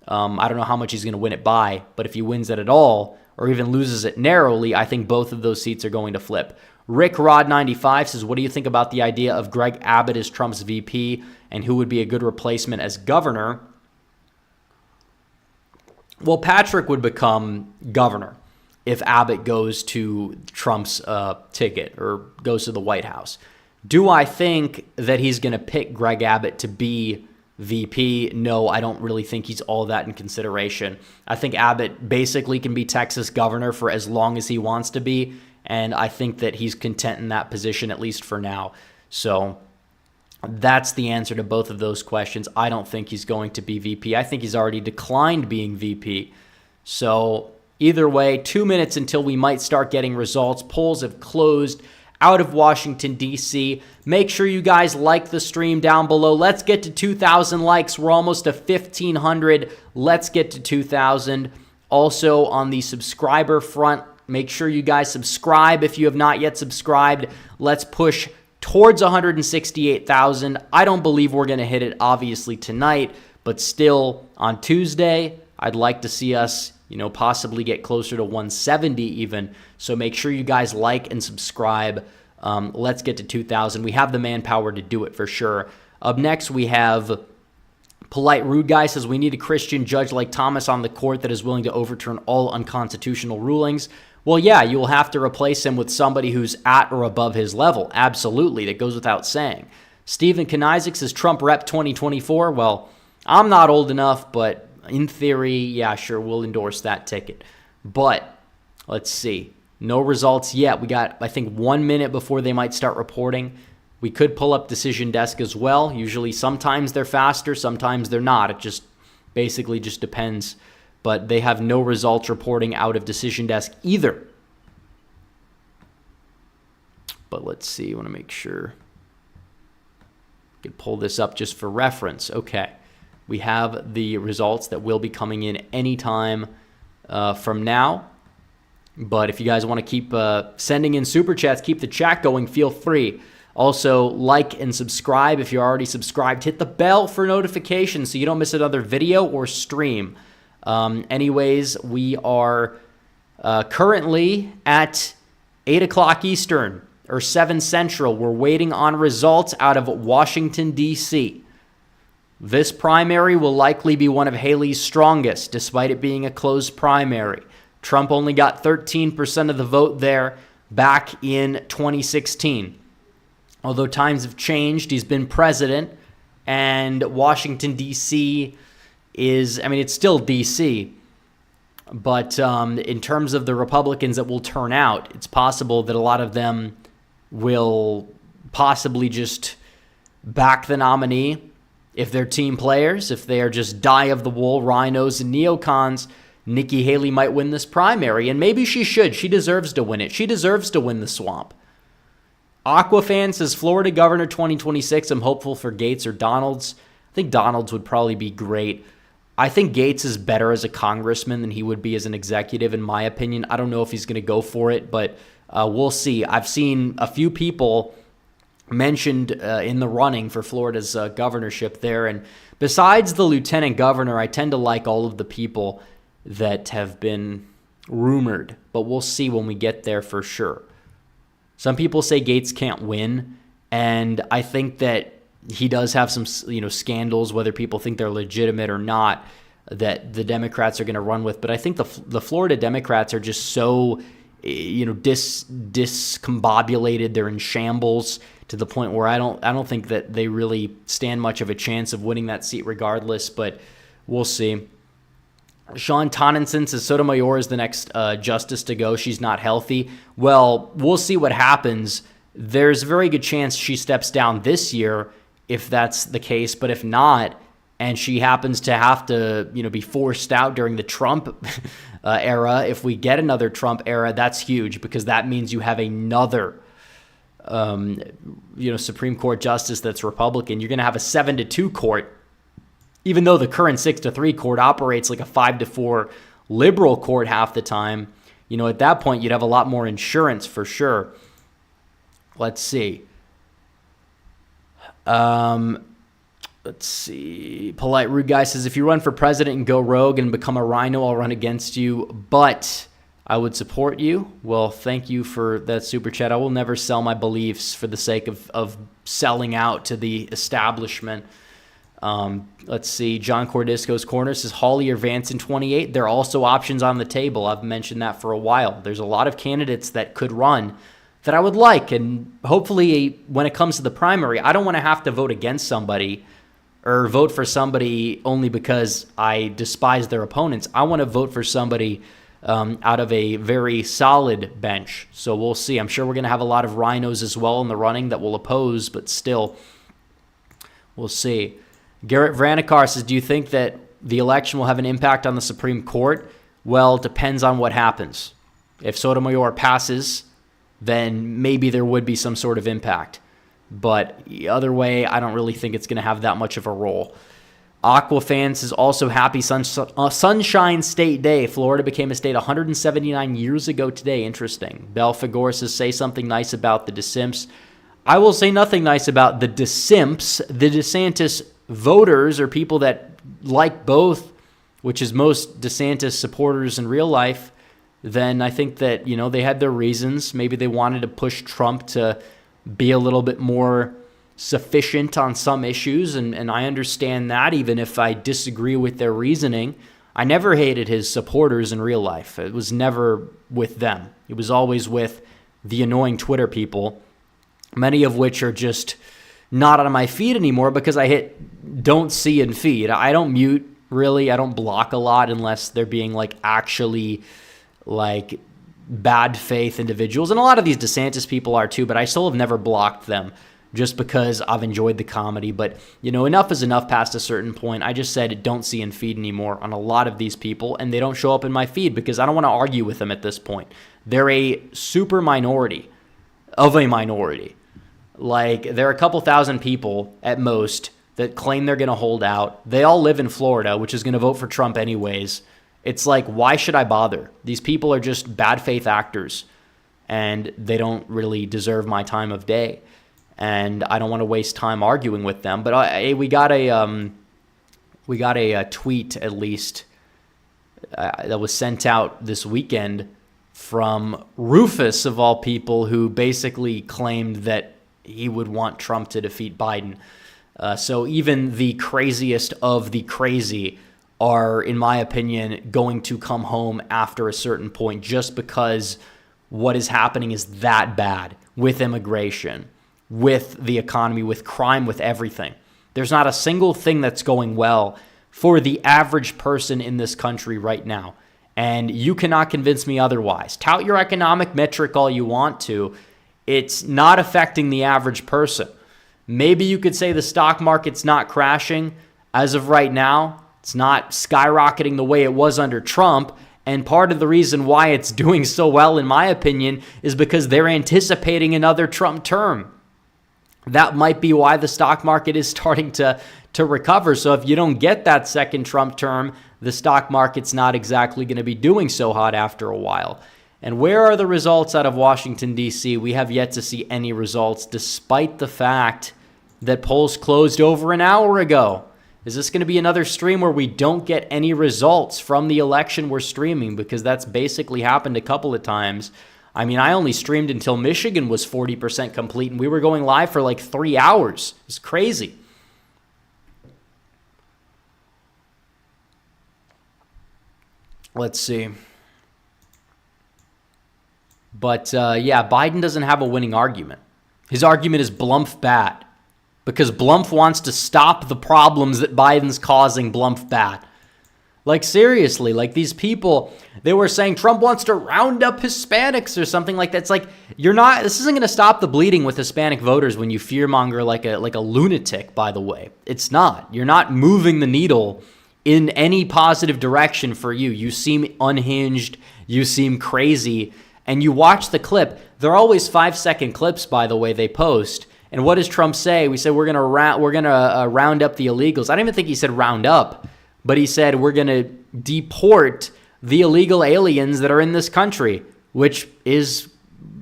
I don't know how much he's going to win it by, but if he wins it at all or even loses it narrowly, I think both of those seats are going to flip. Rick Rod 95 says, what do you think about the idea of Greg Abbott as Trump's VP and who would be a good replacement as governor? Well, Patrick would become governor if Abbott goes to Trump's ticket or goes to the White House. Do I think that he's going to pick Greg Abbott to be VP? No, I don't really think he's all that in consideration. I think Abbott basically can be Texas governor for as long as he wants to be, and I think that he's content in that position, at least for now. So that's the answer to both of those questions. I don't think he's going to be VP. I think he's already declined being VP. So either way, 2 minutes until we might start getting results. Polls have closed out of Washington, D.C. Make sure you guys like the stream down below. Let's get to 2,000 likes. We're almost to 1,500. Let's get to 2,000. Also, on the subscriber front, make sure you guys subscribe if you have not yet subscribed. Let's push towards 168,000. I don't believe we're going to hit it, obviously, tonight, but still on Tuesday, I'd like to see us, possibly get closer to 170 even. So make sure you guys like and subscribe. Let's get to 2,000. We have the manpower to do it for sure. Up next, we have Polite Rude Guy says, we need a Christian judge like Thomas on the court that is willing to overturn all unconstitutional rulings. Well, yeah, you will have to replace him with somebody who's at or above his level. Absolutely. That goes without saying. Stephen Kanizik says, Trump rep 2024. Well, I'm not old enough, but in theory, yeah, sure, we'll endorse that ticket. But let's see. No results yet. We got, I think, 1 minute before they might start reporting. We could pull up Decision Desk as well. Usually, sometimes they're faster, sometimes they're not. It just basically just depends. But they have no results reporting out of Decision Desk either. But let's see. I want to make sure. I could pull this up just for reference. Okay. We have the results that will be coming in anytime from now. But if you guys want to keep sending in super chats, keep the chat going, feel free. Also, like and subscribe if you're already subscribed. Hit the bell for notifications so you don't miss another video or stream. Anyways, we are currently at 8 o'clock Eastern or 7 Central. We're waiting on results out of Washington, D.C. This primary will likely be one of Haley's strongest, despite it being a closed primary. Trump only got 13% of the vote there back in 2016. Although times have changed, he's been president, and Washington, D.C. is, it's still D.C., but in terms of the Republicans that will turn out, it's possible that a lot of them will possibly just back the nominee. If they're team players, if they are just die-of-the-wool rhinos and neocons, Nikki Haley might win this primary, and maybe she should. She deserves to win it. She deserves to win the swamp. Aquafan says, Florida Governor 2026, I'm hopeful for Gates or Donalds. I think Donalds would probably be great. I think Gates is better as a congressman than he would be as an executive, in my opinion. I don't know if he's going to go for it, but we'll see. I've seen a few people mentioned in the running for Florida's governorship there. And besides the lieutenant governor, I tend to like all of the people that have been rumored, but we'll see when we get there for sure. Some people say Gates can't win, and I think that he does have some, scandals, whether people think they're legitimate or not, that the Democrats are going to run with. But I think the Florida Democrats are just so, discombobulated. They're in shambles to the point where I don't think that they really stand much of a chance of winning that seat regardless. But we'll see. Sean Tonninson says Sotomayor is the next justice to go. She's not healthy. Well, we'll see what happens. There's a very good chance she steps down this year if that's the case. But if not, and she happens to have to, be forced out during the Trump era, if we get another Trump era, that's huge because that means you have another, Supreme Court justice that's Republican. You're going to have a 7-2 court, even though the current 6-3 court operates like a 5-4 liberal court half the time. At that point, you'd have a lot more insurance for sure. Let's see. Let's see. Polite Rude Guy says, if you run for president and go rogue and become a rhino, I'll run against you, but I would support you. Well, thank you for that super chat. I will never sell my beliefs for the sake of selling out to the establishment. Let's see. John Cordisco's Corner says, Hawley or Vance in 28. There are also options on the table. I've mentioned that for a while. There's a lot of candidates that could run that I would like. And hopefully when it comes to the primary, I don't want to have to vote against somebody or vote for somebody only because I despise their opponents. I want to vote for somebody out of a very solid bench. So we'll see. I'm sure we're going to have a lot of rhinos as well in the running that will oppose, but still, we'll see. Garrett Vranikar says, do you think that the election will have an impact on the Supreme Court? Well, it depends on what happens. If Sotomayor passes, then maybe there would be some sort of impact. But the other way, I don't really think it's going to have that much of a role. Aquafans is also happy Sunshine State Day. Florida became a state 179 years ago today. Interesting. Belfagor says, say something nice about the DeSimps. I will say nothing nice about the DeSimps. The DeSantis voters or people that like both, which is most DeSantis supporters in real life, then I think that, they had their reasons. Maybe they wanted to push Trump to be a little bit more sufficient on some issues, and I understand that, even if I disagree with their reasoning. I never hated his supporters in real life. It was never with them. It was always with the annoying Twitter people, many of which are just not on my feed anymore because I hit don't see in feed. I don't mute, really. I don't block a lot unless they're being actually bad faith individuals. And a lot of these DeSantis people are too, but I still have never blocked them just because I've enjoyed the comedy. But, enough is enough past a certain point. I just said don't see in feed anymore on a lot of these people, and they don't show up in my feed because I don't want to argue with them at this point. They're a super minority of a minority. There are a couple thousand people at most that claim they're going to hold out. They all live in Florida, which is going to vote for Trump anyways. It's why should I bother? These people are just bad faith actors, and they don't really deserve my time of day. And I don't want to waste time arguing with them. But we got a tweet, at least, that was sent out this weekend from Rufus, of all people, who basically claimed that he would want Trump to defeat Biden. So even the craziest of the crazy are, in my opinion, going to come home after a certain point just because what is happening is that bad with immigration, with the economy, with crime, with everything. There's not a single thing that's going well for the average person in this country right now. And you cannot convince me otherwise. Tout your economic metric all you want to. It's not affecting the average person. Maybe you could say the stock market's not crashing as of right now. It's not skyrocketing the way it was under Trump. And part of the reason why it's doing so well, in my opinion, is because they're anticipating another Trump term. That might be why the stock market is starting to recover. So if you don't get that second Trump term, the stock market's not exactly going to be doing so hot after a while. And where are the results out of Washington, D.C.? We have yet to see any results, despite the fact that polls closed over an hour ago. Is this going to be another stream where we don't get any results from the election we're streaming? Because that's basically happened a couple of times. I mean, I only streamed until Michigan was 40% complete, and we were going live for like 3 hours. It's crazy. Let's see. But yeah, Biden doesn't have a winning argument. His argument is Blumph bad, because Blumph wants to stop the problems that Biden's causing Blumph bad. Like, seriously, like, these people, they were saying Trump wants to round up Hispanics or something like that. It's like, this isn't going to stop the bleeding with Hispanic voters when you fearmonger like a lunatic, by the way. It's not. You're not moving the needle in any positive direction for you. You seem unhinged. You seem crazy. And you watch the clip. They're always 5-second clips, by the way, they post. And what does Trump say? We said we're gonna round up the illegals. I don't even think he said round up, but he said we're gonna deport the illegal aliens that are in this country, which is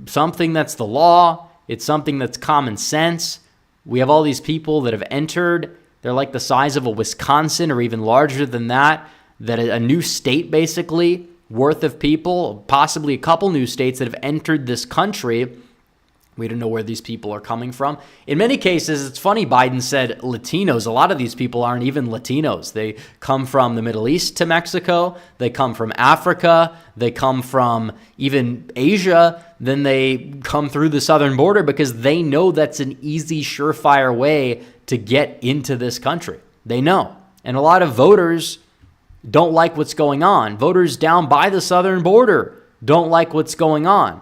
something that's the law. It's something that's common sense. We have all these people that have entered. They're like the size of a Wisconsin or even larger than that. That a new state basically worth of people, possibly a couple new states that have entered this country. We don't know where these people are coming from. In many cases, it's funny, Biden said Latinos. A lot of these people aren't even Latinos. They come from the Middle East to Mexico. They come from Africa. They come from even Asia. Then they come through the southern border because they know that's an easy, surefire way to get into this country. They know. And a lot of voters don't like what's going on. Voters down by the southern border don't like what's going on.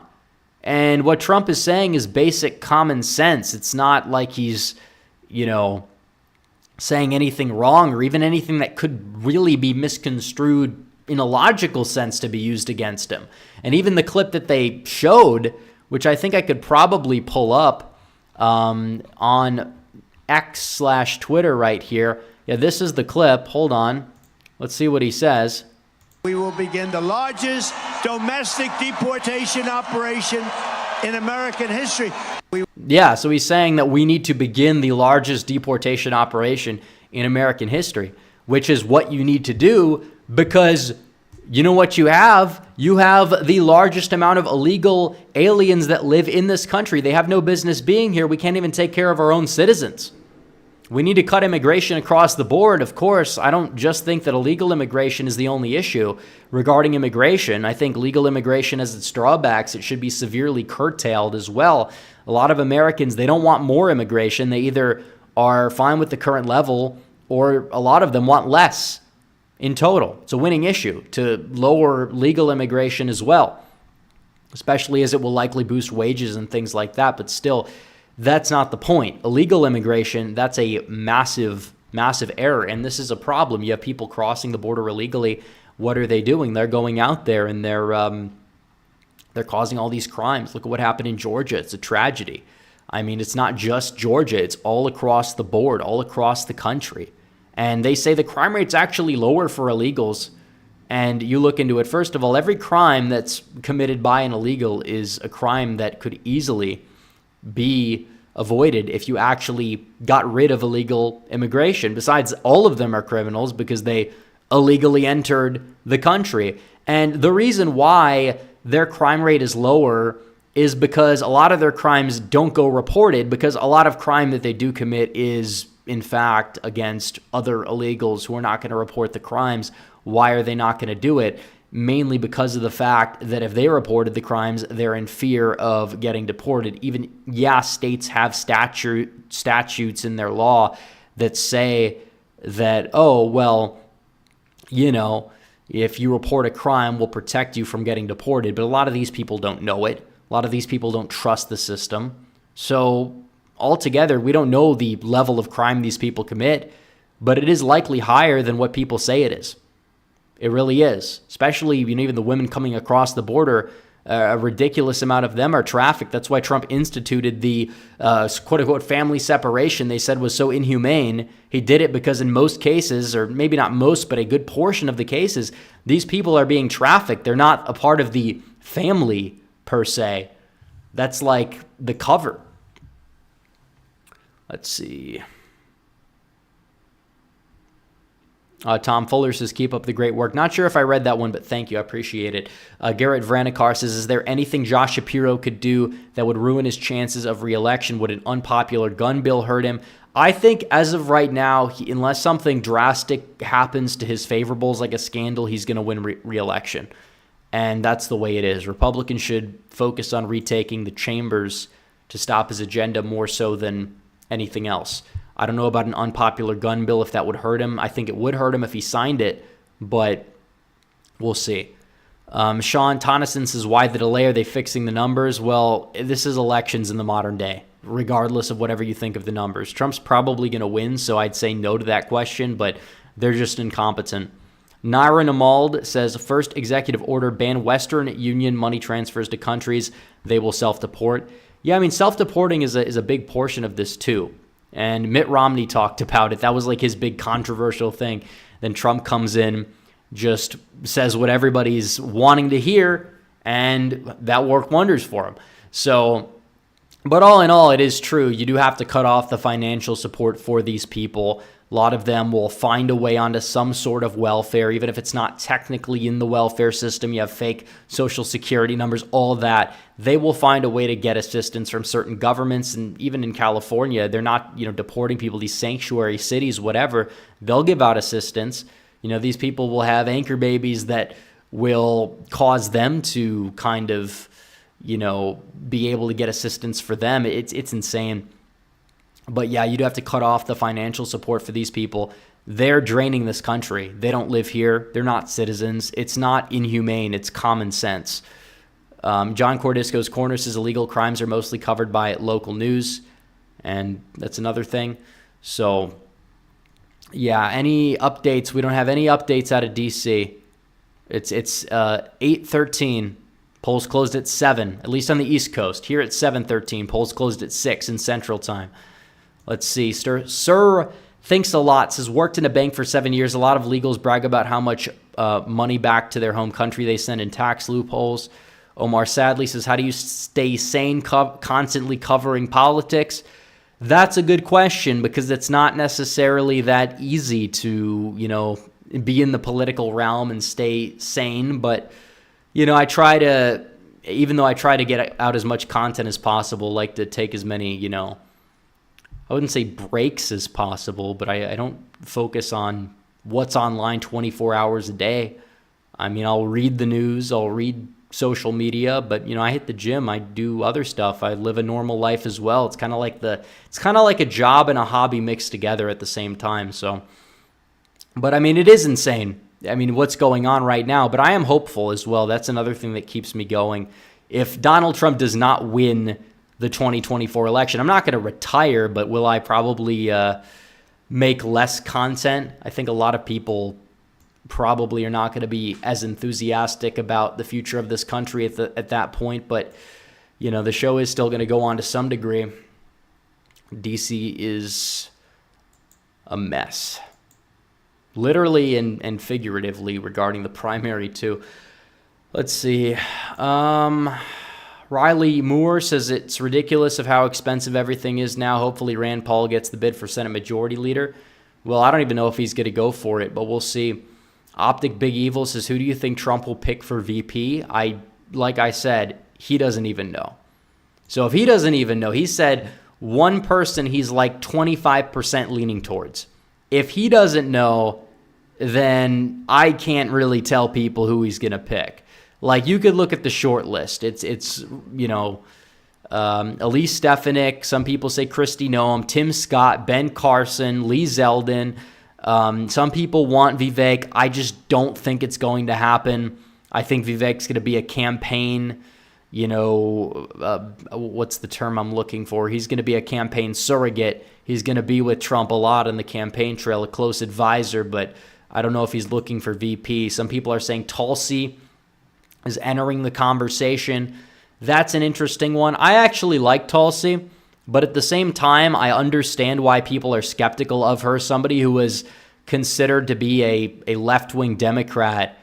And what Trump is saying is basic common sense. It's not like he's, saying anything wrong or even anything that could really be misconstrued in a logical sense to be used against him. And even the clip that they showed, which I think I could probably pull up on X/Twitter right here. Yeah, this is the clip. Hold on. Let's see what he says. We will begin the largest domestic deportation operation in American history. Yeah, so he's saying that we need to begin the largest deportation operation in American history, which is what you need to do because you know what you have? You have the largest amount of illegal aliens that live in this country. They have no business being here. We can't even take care of our own citizens. We need to cut immigration across the board. Of course, I don't just think that illegal immigration is the only issue regarding immigration. I think legal immigration has its drawbacks. It should be severely curtailed as well. A lot of Americans, they don't want more immigration. They either are fine with the current level or a lot of them want less in total. It's a winning issue to lower legal immigration as well, especially as it will likely boost wages and things like that. But still, that's not the point. Illegal immigration, that's a massive, massive error. And this is a problem. You have people crossing the border illegally. What are they doing? They're going out there and they're causing all these crimes. Look at what happened in Georgia. It's a tragedy. I mean, it's not just Georgia. It's all across the board, all across the country. And they say the crime rate's actually lower for illegals. And you look into it, first of all, every crime that's committed by an illegal is a crime that could easily be avoided if you actually got rid of illegal immigration. Besides, all of them are criminals because they illegally entered the country. And the reason why their crime rate is lower is because a lot of their crimes don't go reported, because a lot of crime that they do commit is, in fact, against other illegals who are not going to report the crimes. Why are they not going to do it? Mainly because of the fact that if they reported the crimes, they're in fear of getting deported. Even, states have statutes in their law that say that, if you report a crime, we'll protect you from getting deported. But a lot of these people don't know it. A lot of these people don't trust the system. So altogether, we don't know the level of crime these people commit, but it is likely higher than what people say it is. It really is, especially even the women coming across the border. A ridiculous amount of them are trafficked. That's why Trump instituted the quote-unquote family separation they said was so inhumane. He did it because in most cases, or maybe not most, but a good portion of the cases, these people are being trafficked. They're not a part of the family per se. That's like the cover. Let's see. Tom Fuller says, keep up the great work. Not sure if I read that one, but thank you. I appreciate it. Garrett Vranikar says, is there anything Josh Shapiro could do that would ruin his chances of re-election? Would an unpopular gun bill hurt him? I think as of right now, unless something drastic happens to his favorables, like a scandal, he's going to win re-election. And that's the way it is. Republicans should focus on retaking the chambers to stop his agenda more so than anything else. I don't know about an unpopular gun bill, if that would hurt him. I think it would hurt him if he signed it, but we'll see. Sean Tonneson says, why the delay? Are they fixing the numbers? Well, this is elections in the modern day, regardless of whatever you think of the numbers. Trump's probably going to win, so I'd say no to that question, but they're just incompetent. Naira Namald says, first executive order, ban Western Union money transfers to countries they will self-deport. Yeah, I mean, self-deporting is a big portion of this too. And Mitt Romney talked about it. That was like his big controversial thing. Then Trump comes in, just says what everybody's wanting to hear, and that worked wonders for him. So, but all in all, it is true. You do have to cut off the financial support for these people. A lot of them will find a way onto some sort of welfare, even if it's not technically in the welfare system. You have fake social security numbers, all that. They will find a way to get assistance from certain governments. And even in California, they're not, deporting people, these sanctuary cities, whatever. They'll give out assistance. These people will have anchor babies that will cause them to kind of, be able to get assistance for them. It's insane. But yeah, you do have to cut off the financial support for these people. They're draining this country. They don't live here. They're not citizens. It's not inhumane. It's common sense. John Cordisco's Corner says illegal crimes are mostly covered by local news. And that's another thing. So, yeah, any updates? We don't have any updates out of D.C. It's 8:13. Polls closed at 7, at least on the East Coast. Here at 7:13. Polls closed at 6 in Central Time. Let's see. Sir thinks a lot. Says, worked in a bank for 7 years. A lot of legals brag about how much money back to their home country they send in tax loopholes. Omar Sadly says, how do you stay sane constantly covering politics? That's a good question, because it's not necessarily that easy to, be in the political realm and stay sane. But, I try to, even though I try to get out as much content as possible, like to take as many, I wouldn't say breaks as possible, but I don't focus on what's online 24 hours a day. I mean, I'll read the news, I'll read social media, but I hit the gym, I do other stuff. I live a normal life as well. It's kind of like a job and a hobby mixed together at the same time. So, but I mean, it is insane. I mean, what's going on right now, but I am hopeful as well. That's another thing that keeps me going. If Donald Trump does not win the 2024 election, I'm not going to retire, but will I probably make less content? I think a lot of people probably are not going to be as enthusiastic about the future of this country at that point, but the show is still going to go on to some degree. DC is a mess, literally and figuratively, regarding the primary too. Let's see. Riley Moore says it's ridiculous of how expensive everything is now. Hopefully Rand Paul gets the bid for Senate Majority Leader. Well, I don't even know if he's going to go for it, but we'll see. Optic Big Evil says, who do you think Trump will pick for VP? Like I said, he doesn't even know. So if he doesn't even know, he said one person he's like 25% leaning towards. If he doesn't know, then I can't really tell people who he's going to pick. Like, you could look at the short list. It's Elise Stefanik. Some people say Kristi Noem, Tim Scott, Ben Carson, Lee Zeldin. Some people want Vivek. I just don't think it's going to happen. I think Vivek's going to be a campaign, what's the term I'm looking for? He's going to be a campaign surrogate. He's going to be with Trump a lot on the campaign trail, a close advisor, but I don't know if he's looking for VP. Some people are saying Tulsi is entering the conversation. That's an interesting one. I actually like Tulsi, but at the same time, I understand why people are skeptical of her. Somebody who was considered to be a left-wing Democrat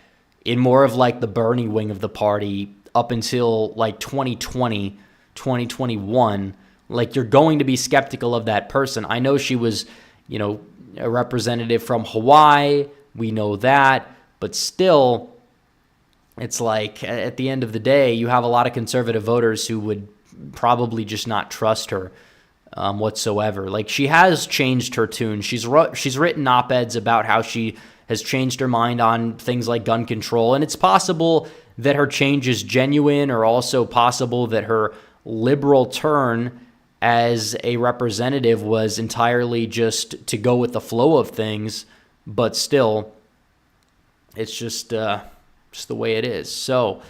in more of like the Bernie wing of the party up until like 2020, 2021. Like, you're going to be skeptical of that person. I know she was, a representative from Hawaii, We know that. But still, it's like at the end of the day, you have a lot of conservative voters who would probably just not trust her whatsoever. Like, she has changed her tune. She's written op-eds about how she has changed her mind on things like gun control. And it's possible that her change is genuine, or also possible that her liberal turn as a representative was entirely just to go with the flow of things. But still, it's just the way it is. So,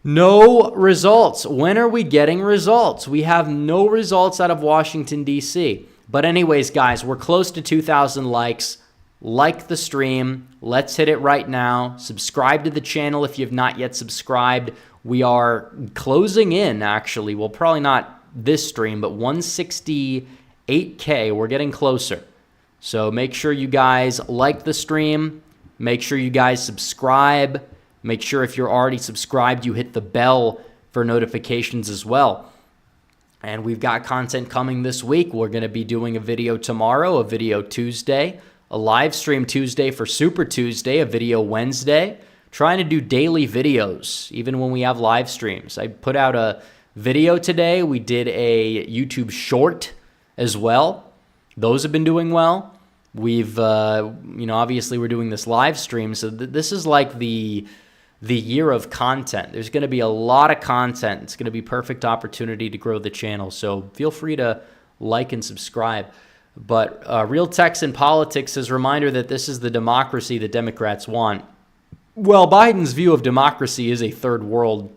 no results. When are we getting results? We have no results out of Washington, D.C. But anyways, guys, we're close to 2,000 likes. Like the stream. Let's hit it right now. Subscribe to the channel if you've not yet subscribed. We are closing in, actually. Well, probably not this stream, but 168K. We're getting closer. So make sure you guys like the stream. Make sure you guys subscribe. Make sure if you're already subscribed, you hit the bell for notifications as well. And we've got content coming this week. We're going to be doing a video tomorrow, a video Tuesday, a live stream Tuesday for Super Tuesday, a video Wednesday. Trying to do daily videos, even when we have live streams. I put out a video today. We did a YouTube short as well. Those have been doing well. We've, obviously we're doing this live stream. So this is like the year of content. There's going to be a lot of content. It's going to be perfect opportunity to grow the channel. So feel free to like and subscribe. But Real Text in Politics is a reminder that this is the democracy that Democrats want. Well, Biden's view of democracy is a third world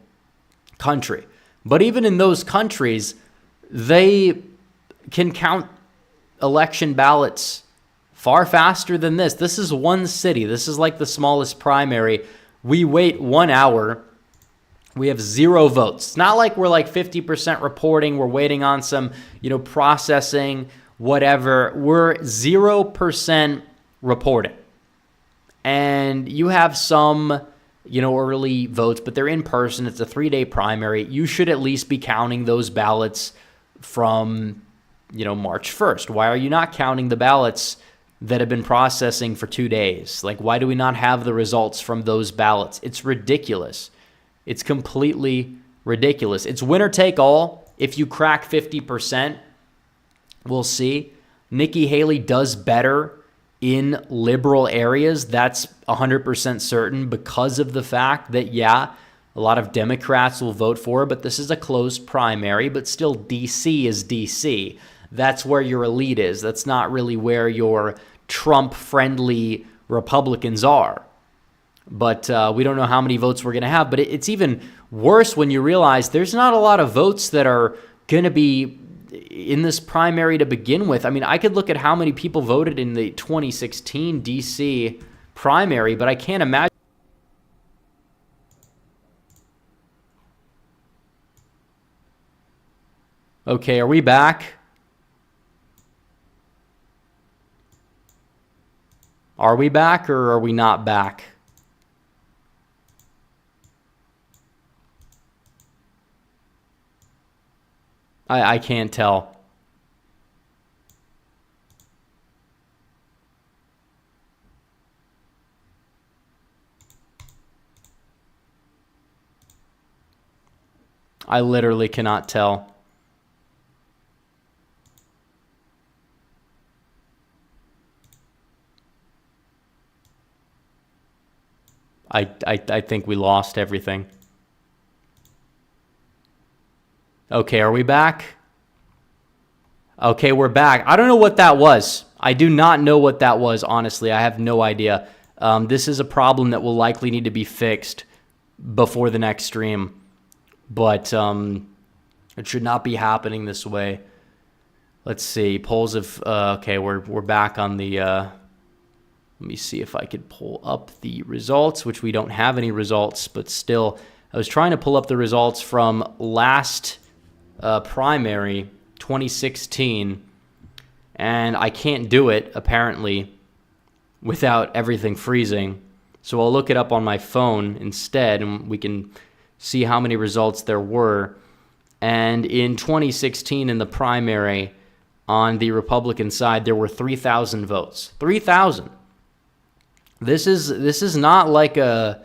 country. But even in those countries, they can count election ballots far faster than this. This is one city. This is like the smallest primary. We wait 1 hour. We have 0 votes. It's not like we're like 50% reporting. We're waiting on some, processing, whatever. We're 0% reporting. And you have some, early votes, but they're in person. It's a 3-day primary. You should at least be counting those ballots from, March 1st. Why are you not counting the ballots that have been processing for 2 days? Like, why do we not have the results from those ballots? It's ridiculous. It's completely ridiculous. It's winner take all. If you crack 50%, we'll see. Nikki Haley does better in liberal areas. That's 100% certain because of the fact that, a lot of Democrats will vote for her, but this is a closed primary, but still D.C. is D.C. That's where your elite is. That's not really where your Trump-friendly Republicans are. But we don't know how many votes we're going to have. But it's even worse when you realize there's not a lot of votes that are going to be in this primary to begin with. I mean, I could look at how many people voted in the 2016 D.C. primary, but I can't imagine. Okay, are we back? Are we back or are we not back? I can't tell. I literally cannot tell. I think we lost everything. Okay, are we back? Okay, we're back. I don't know what that was. I do not know what that was, honestly. I have no idea. This is a problem that will likely need to be fixed before the next stream. But it should not be happening this way. Let's see. Polls of... okay, we're back on the... let me see if I could pull up the results, which we don't have any results, but still... I was trying to pull up the results from last... primary 2016, and I can't do it apparently without everything freezing, so I'll look it up on my phone instead and we can see how many results there were. And in 2016 in the primary on the Republican side, there were 3,000 votes. 3,000. This is not like a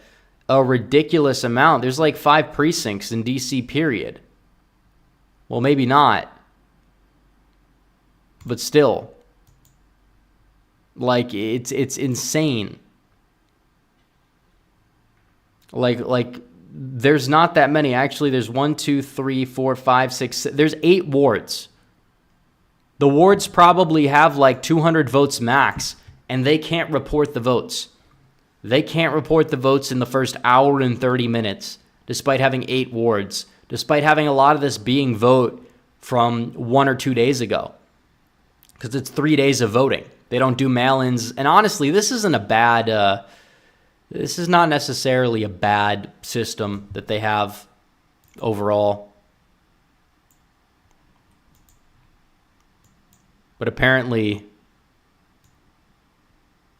ridiculous amount. There's like 5 precincts in DC, period. Well, maybe not. But still. Like, it's insane. Like there's not that many. Actually, there's 1, 2, 3, 4, 5, 6. There's 8 wards. The wards probably have like 200 votes max, and they can't report the votes. They can't report the votes in the first hour and 30 minutes, despite having 8 wards, despite having a lot of this being vote from 1 or 2 days ago, because it's 3 days of voting. They don't do mail-ins, and honestly, this isn't a bad. This is not necessarily a bad system that they have overall. But apparently,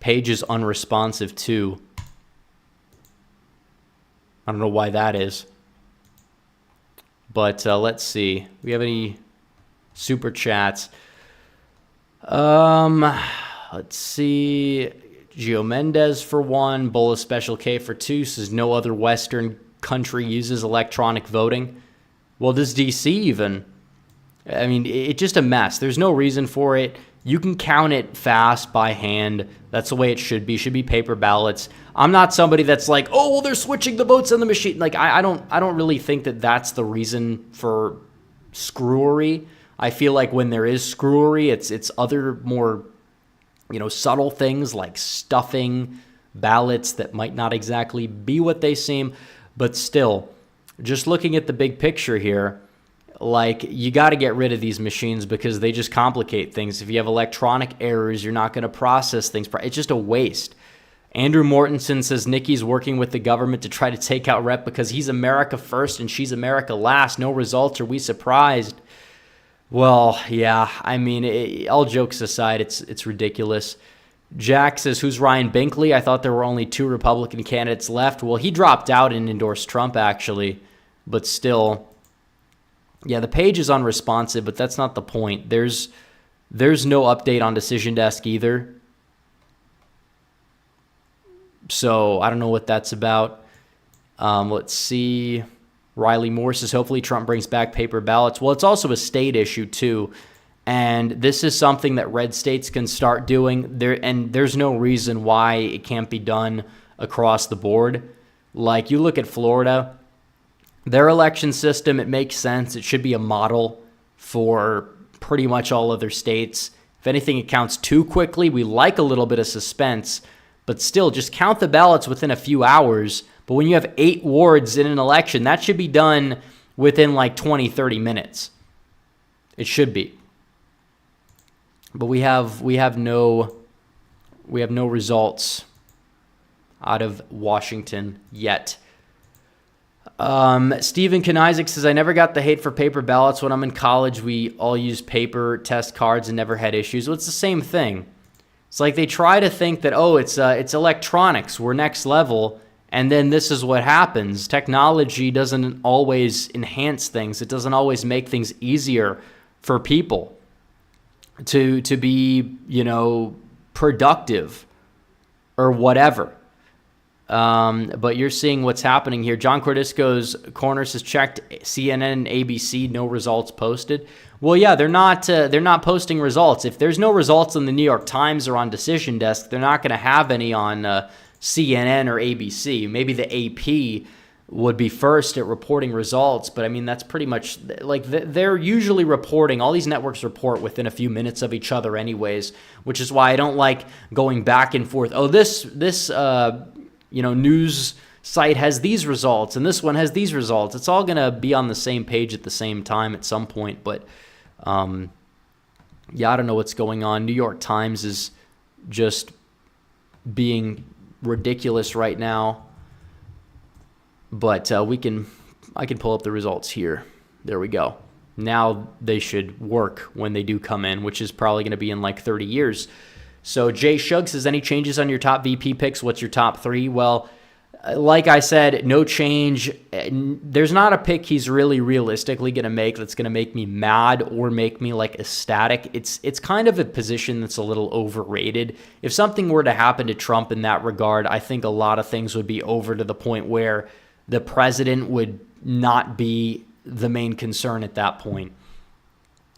Page is unresponsive too. I don't know why that is. But let's see. We have any super chats? Let's see. Gio Mendez for 1. Bola Special K for 2 says no other Western country uses electronic voting. Well, does DC even? I mean, it's just a mess. There's no reason for it. You can count it fast by hand. That's the way it should be. Should be paper ballots. I'm not somebody that's like, oh, well, they're switching the votes on the machine. Like, I don't really think that that's the reason for screwery. I feel like when there is screwery, it's other more, subtle things like stuffing ballots that might not exactly be what they seem. But still, just looking at the big picture here, like, you got to get rid of these machines because they just complicate things. If you have electronic errors, you're not going to process things. It's just a waste. Andrew Mortensen says Nikki's working with the government to try to take out Rep because he's America first and she's America last. No results. Are we surprised? Well, yeah. I mean, all jokes aside, it's ridiculous. Jack says, who's Ryan Binkley? I thought there were only 2 Republican candidates left. Well, he dropped out and endorsed Trump, actually. But still... yeah, the page is unresponsive, but that's not the point. There's no update on Decision Desk either. So I don't know what that's about. Let's see. Riley Moore says, hopefully Trump brings back paper ballots. Well, it's also a state issue too. And this is something that red states can start doing. There's no reason why it can't be done across the board. Like, you look at Florida. Their election system, it makes sense. It should be a model for pretty much all other states. If anything, it counts too quickly. We like a little bit of suspense, but still, just count the ballots within a few hours. But when you have 8 wards in an election, that should be done within like 20, 30 minutes. It should be. But we have no results out of Washington yet. Stephen Knisik says, I never got the hate for paper ballots. When I'm in college, we all use paper test cards and never had issues. Well, it's the same thing. It's like they try to think that, oh, it's electronics. We're next level. And then this is what happens. Technology doesn't always enhance things. It doesn't always make things easier for people to be, productive or whatever. But you're seeing what's happening here. John Cordisco's Corners has checked CNN and ABC, no results posted. Well, yeah, they're not posting results. If there's no results in the New York Times or on Decision Desk, they're not going to have any on CNN or ABC. Maybe the AP would be first at reporting results, but I mean, that's pretty much like they're usually reporting. All these networks report within a few minutes of each other anyways, which is why I don't like going back and forth. Oh, this news site has these results and this one has these results. It's all going to be on the same page at the same time at some point. But, I don't know what's going on. New York Times is just being ridiculous right now. But I can pull up the results here. There we go. Now they should work when they do come in, which is probably going to be in like 30 years. So Jay Shug says, any changes on your top VP picks? What's your top 3? Well, like I said, no change. There's not a pick he's really realistically going to make that's going to make me mad or make me like ecstatic. It's kind of a position that's a little overrated. If something were to happen to Trump in that regard, I think a lot of things would be over to the point where the president would not be the main concern at that point.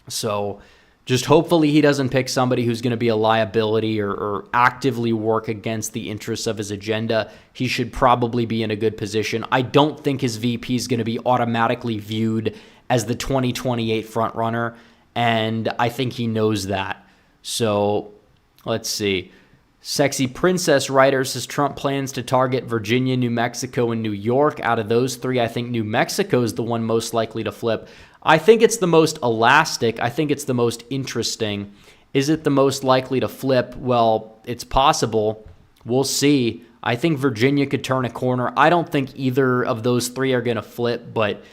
So just hopefully he doesn't pick somebody who's going to be a liability or actively work against the interests of his agenda. He should probably be in a good position. I don't think his VP is going to be automatically viewed as the 2028 frontrunner, and I think he knows that. So let's see. Sexy Princess Writer says Trump plans to target Virginia, New Mexico, and New York. Out of those three, I think New Mexico is the one most likely to flip. I think it's the most elastic. I think it's the most interesting. Is it the most likely to flip? Well, it's possible. We'll see. I think Virginia could turn a corner. I don't think either of those three are going to flip, but,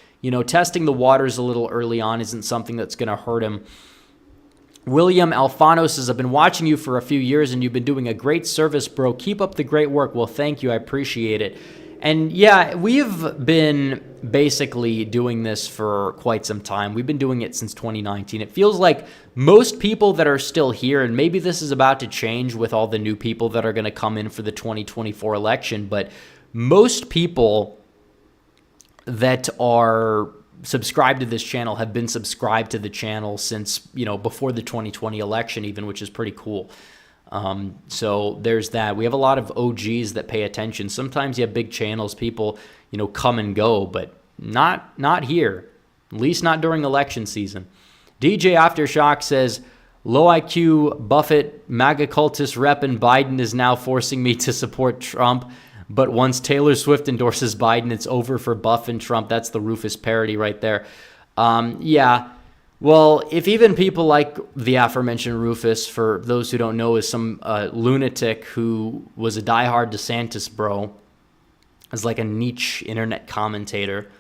testing the waters a little early on isn't something that's going to hurt him. William Alfano says, I've been watching you for a few years and you've been doing a great service, bro. Keep up the great work. Well, thank you. I appreciate it. And yeah, we've been basically doing this for quite some time. We've been doing it since 2019. It feels like most people that are still here, and maybe this is about to change with all the new people that are going to come in for the 2024 election, but most people that are subscribed to this channel have been subscribed to the channel since, before the 2020 election even, which is pretty cool. So there's that. We have a lot of OGs that pay attention. Sometimes you have big channels, people, come and go, but not here, at least not during election season. DJ Aftershock says, low IQ Buffett MAGA cultist rep and Biden is now forcing me to support Trump. But once Taylor Swift endorses Biden, it's over for Buff and Trump. That's the Rufus parody right there. Yeah. Well, if even people like the aforementioned Rufus, for those who don't know, is some lunatic who was a diehard DeSantis bro, is like a niche internet commentator.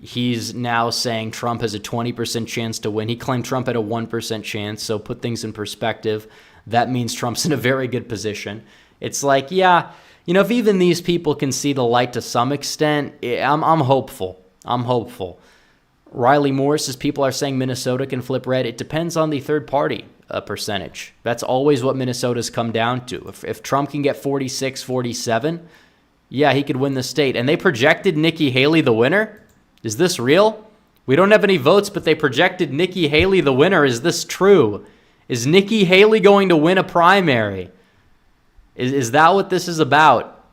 He's now saying Trump has a 20% chance to win. He claimed Trump had a 1% chance, so put things in perspective. That means Trump's in a very good position. It's like, yeah, if even these people can see the light to some extent, I'm hopeful. I'm hopeful. Riley Moore says people are saying Minnesota can flip red. It depends on the third party percentage. That's always what Minnesota's come down to. If Trump can get 46, 47, yeah, he could win the state. And they projected Nikki Haley the winner? Is this real? We don't have any votes, but they projected Nikki Haley the winner. Is this true? Is Nikki Haley going to win a primary? Is that what this is about?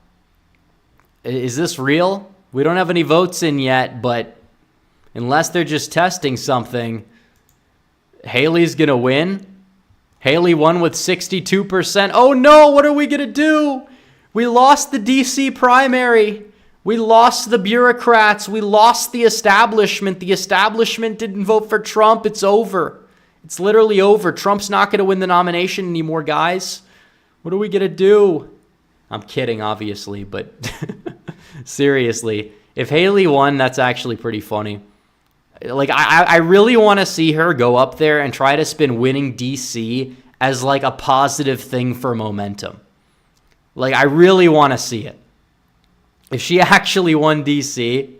Is this real? We don't have any votes in yet, but unless they're just testing something, Haley's going to win. Haley won with 62%. Oh no, what are we going to do? We lost the DC primary. We lost the bureaucrats. We lost the establishment. The establishment didn't vote for Trump. It's over. It's literally over. Trump's not going to win the nomination anymore, guys. What are we going to do? I'm kidding, obviously, but seriously, if Haley won, that's actually pretty funny. Like, I really want to see her go up there and try to spin winning DC as like a positive thing for momentum. Like, I really want to see it. If she actually won DC,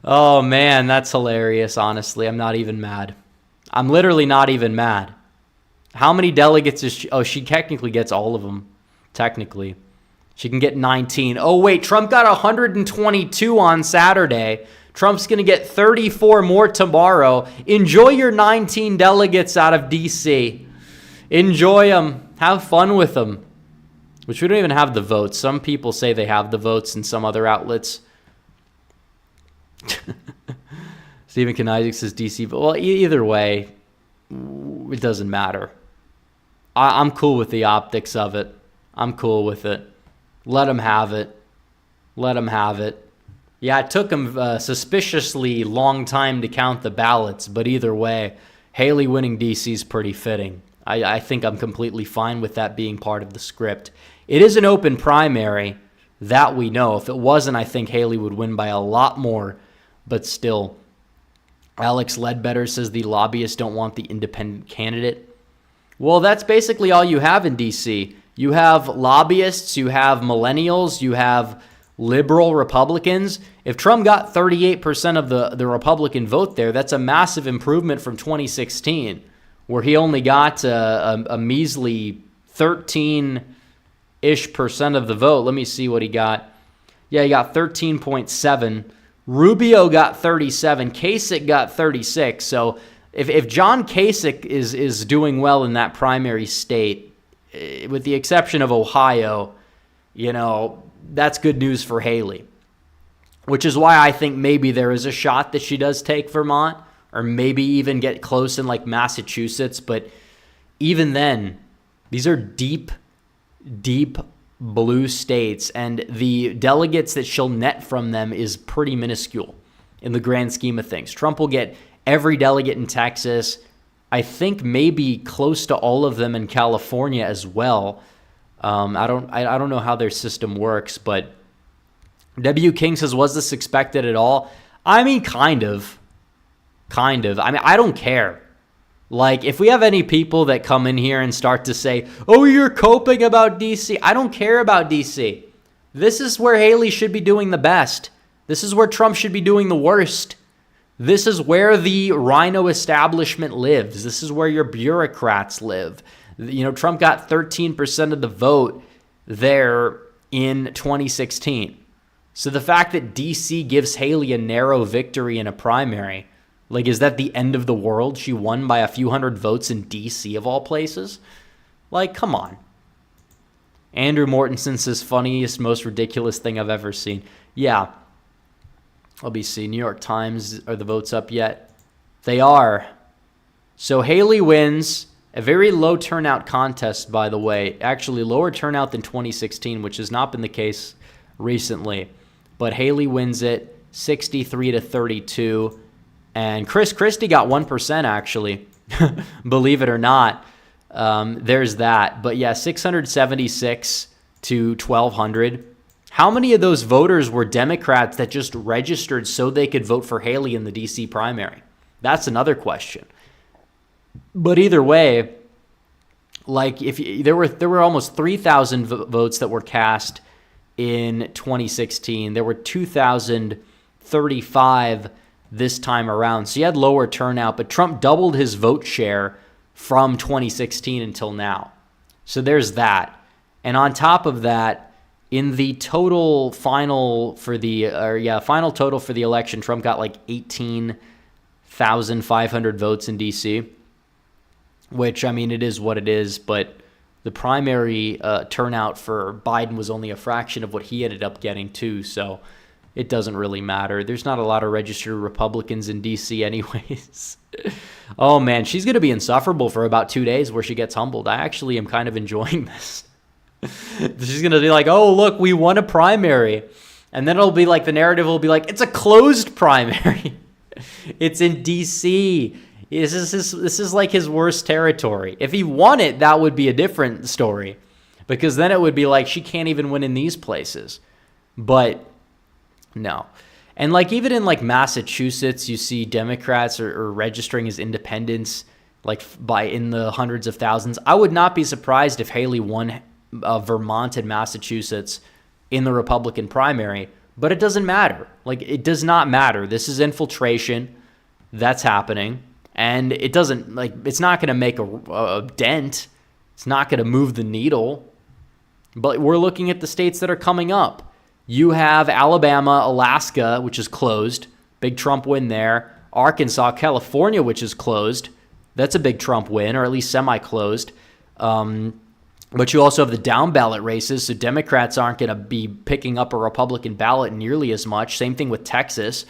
oh man, that's hilarious, honestly. I'm not even mad. I'm literally not even mad. How many delegates is she? Oh, she technically gets all of them. Technically. She can get 19. Oh, wait, Trump got 122 on Saturday. Trump's going to get 34 more tomorrow. Enjoy your 19 delegates out of D.C. Enjoy them. Have fun with them. Which we don't even have the votes. Some people say they have the votes in some other outlets. Stephen Knizik says D.C. Well, either way, it doesn't matter. I'm cool with the optics of it. I'm cool with it. Let them have it. Let them have it. Yeah, it took them a suspiciously long time to count the ballots, but either way, Haley winning D.C. is pretty fitting. I think I'm completely fine with that being part of the script. It is an open primary, that we know. If it wasn't, I think Haley would win by a lot more, but still. Alex Ledbetter says the lobbyists don't want the independent candidate. Well, that's basically all you have in D.C. You have lobbyists, you have millennials, you have liberal Republicans. If Trump got 38% of the Republican vote there, that's a massive improvement from 2016, where he only got a measly 13-ish% of the vote. Let me see what he got. Yeah, he got 13.7. Rubio got 37. Kasich got 36. So if John Kasich is doing well in that primary state, with the exception of Ohio, that's good news for Haley. Which is why I think maybe there is a shot that she does take Vermont, or maybe even get close in like Massachusetts. But even then, these are deep blue states, and the delegates that she'll net from them is pretty minuscule in the grand scheme of things. Trump will get every delegate in Texas. I think maybe close to all of them in California as well. I don't know how their system works, but W. King says, was this expected at all? I mean, kind of. I mean, I don't care. Like, if we have any people that come in here and start to say, oh, you're coping about D.C., I don't care about D.C. This is where Haley should be doing the best. This is where Trump should be doing the worst. This is where the rhino establishment lives. This is where your bureaucrats live. Trump got 13% of the vote there in 2016. So the fact that D.C. gives Haley a narrow victory in a primary, like, is that the end of the world? She won by a few hundred votes in D.C. of all places? Like, come on. Andrew Mortensen says, funniest, most ridiculous thing I've ever seen. Yeah. Let me see. New York Times, are the votes up yet? They are. So Haley wins. A very low turnout contest, by the way. Actually, lower turnout than 2016, which has not been the case recently. But Haley wins it 63-32. And Chris Christie got 1%, actually. Believe it or not. There's that. But yeah, 676 to 1,200. How many of those voters were Democrats that just registered so they could vote for Haley in the D.C. primary? That's another question. But either way, like, there were almost 3,000 votes that were cast in 2016. There were 2,035 this time around. So you had lower turnout, but Trump doubled his vote share from 2016 until now. So there's that. And on top of that, in the final total for the election, Trump got like 18,500 votes in D.C., which, I mean, it is what it is, but the primary turnout for Biden was only a fraction of what he ended up getting too, so it doesn't really matter. There's not a lot of registered Republicans in D.C. anyways. Oh, man, she's going to be insufferable for about 2 days where she gets humbled. I actually am kind of enjoying this. She's going to be like, oh, look, we won a primary. And then it'll be like, the narrative will be like, it's a closed primary. It's in D.C., This is like his worst territory. If he won it, that would be a different story, because then it would be like she can't even win in these places. But no. And like even in like Massachusetts, you see Democrats are registering as independents like in the hundreds of thousands. I would not be surprised if Haley won Vermont and Massachusetts in the Republican primary, but it doesn't matter. Like, it does not matter. This is infiltration that's happening. And it doesn't, like, it's not going to make a dent. It's not going to move the needle. But we're looking at the states that are coming up. You have Alabama, Alaska, which is closed. Big Trump win there. Arkansas, California, which is closed. That's a big Trump win, or at least semi-closed. But you also have the down ballot races, so Democrats aren't going to be picking up a Republican ballot nearly as much. Same thing with Texas